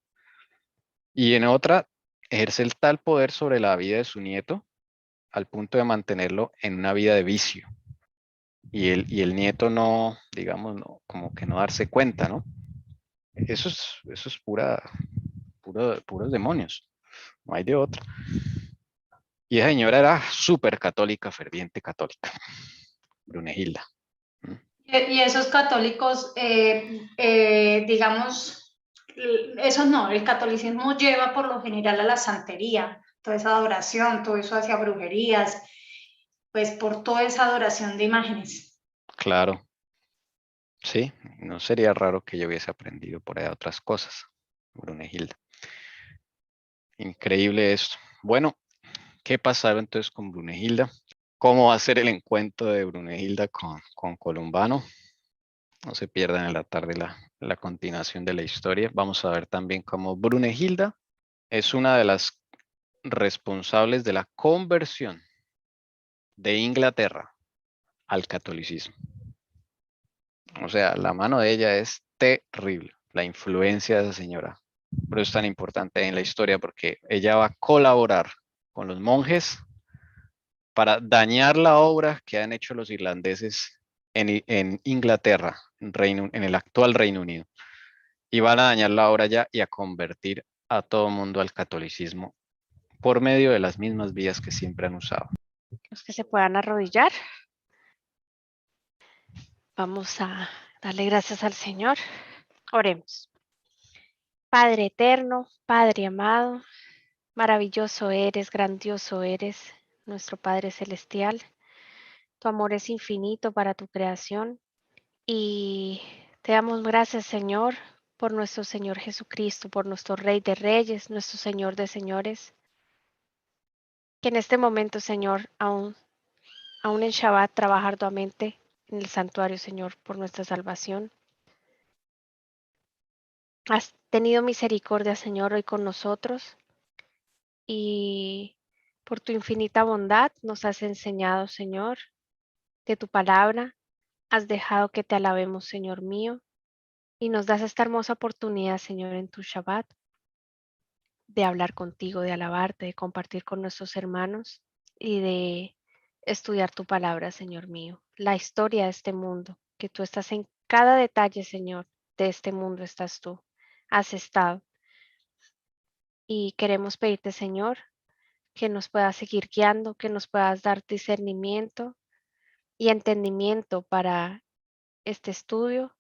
Y en otra, ejerce el tal poder sobre la vida de su nieto al punto de mantenerlo en una vida de vicio. Y el nieto no, digamos, no, como que no darse cuenta, ¿no? Eso es puros demonios, no hay de otra. Y esa señora era súper católica, ferviente católica, Brunehilda. Y esos católicos, digamos, eso no, el catolicismo lleva por lo general a la santería, toda esa adoración, todo eso hacia brujerías, pues por toda esa adoración de imágenes. Claro. Sí, no sería raro que yo hubiese aprendido por ahí otras cosas, Brunegilda. Increíble esto. Bueno, ¿qué pasaba entonces con Brunegilda? ¿Cómo va a ser el encuentro de Brunegilda con Columbano? No se pierdan en la tarde la continuación de la historia. Vamos a ver también cómo Brunegilda es una de las responsables de la conversión de Inglaterra al catolicismo. O sea, la mano de ella es terrible, la influencia de esa señora. Por eso es tan importante en la historia, porque ella va a colaborar con los monjes para dañar la obra que han hecho los irlandeses en Inglaterra, en el actual Reino Unido. Y van a dañar la obra ya y a convertir a todo el mundo al catolicismo por medio de las mismas vías que siempre han usado. Los que se puedan arrodillar. Vamos a darle gracias al Señor. Oremos. Padre eterno, Padre amado, maravilloso eres, grandioso eres, nuestro Padre celestial. Tu amor es infinito para tu creación y te damos gracias, Señor, por nuestro Señor Jesucristo, por nuestro Rey de Reyes, nuestro Señor de Señores. Que en este momento, Señor, aún en Shabbat trabaja arduamente en el santuario, Señor, por nuestra salvación. Has tenido misericordia, Señor, hoy con nosotros y por tu infinita bondad nos has enseñado, Señor, de tu palabra. Has dejado que te alabemos, Señor mío, y nos das esta hermosa oportunidad, Señor, en tu Shabbat, de hablar contigo, de alabarte, de compartir con nuestros hermanos y de estudiar tu palabra, Señor mío. La historia de este mundo, que tú estás en cada detalle, Señor, de este mundo estás tú. Has estado. Y queremos pedirte, Señor, que nos puedas seguir guiando, que nos puedas dar discernimiento y entendimiento para este estudio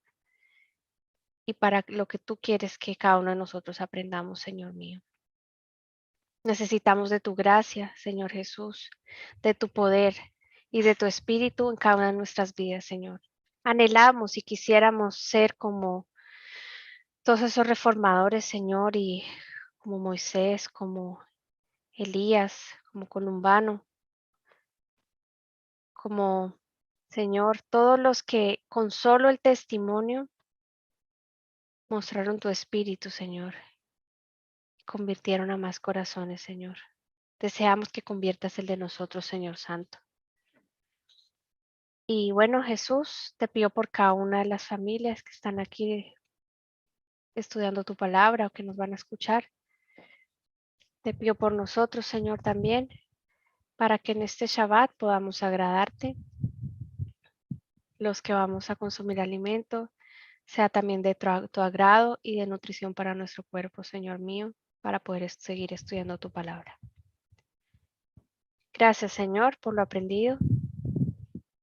y para lo que tú quieres que cada uno de nosotros aprendamos, Señor mío. Necesitamos de tu gracia, Señor Jesús, de tu poder y de tu espíritu en cada una de nuestras vidas, Señor. Anhelamos y quisiéramos ser como todos esos reformadores, Señor, y como Moisés, como Elías, como Columbano, como, Señor, todos los que con solo el testimonio mostraron tu espíritu, Señor, convirtieron a más corazones, Señor. Deseamos que conviertas el de nosotros, Señor Santo. Y bueno, Jesús, te pido por cada una de las familias que están aquí estudiando tu palabra o que nos van a escuchar. Te pido por nosotros, Señor, también, para que en este Shabbat podamos agradarte. Los que vamos a consumir alimento, sea también de tu agrado y de nutrición para nuestro cuerpo, Señor mío, para poder seguir estudiando tu palabra. Gracias, Señor, por lo aprendido.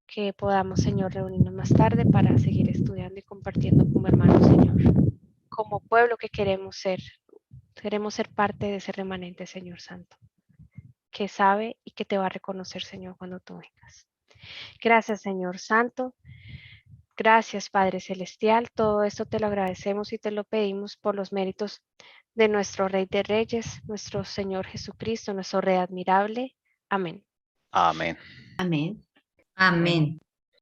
Que podamos, Señor, reunirnos más tarde para seguir estudiando y compartiendo como hermanos, Señor. Como pueblo que queremos ser parte de ese remanente, Señor Santo, que sabe y que te va a reconocer, Señor, cuando tú vengas. Gracias, Señor Santo. Gracias, Padre Celestial. Todo esto te lo agradecemos y te lo pedimos por los méritos de nuestro Rey de Reyes, nuestro Señor Jesucristo, nuestro Rey admirable. Amén. Amén. Amén. Amén.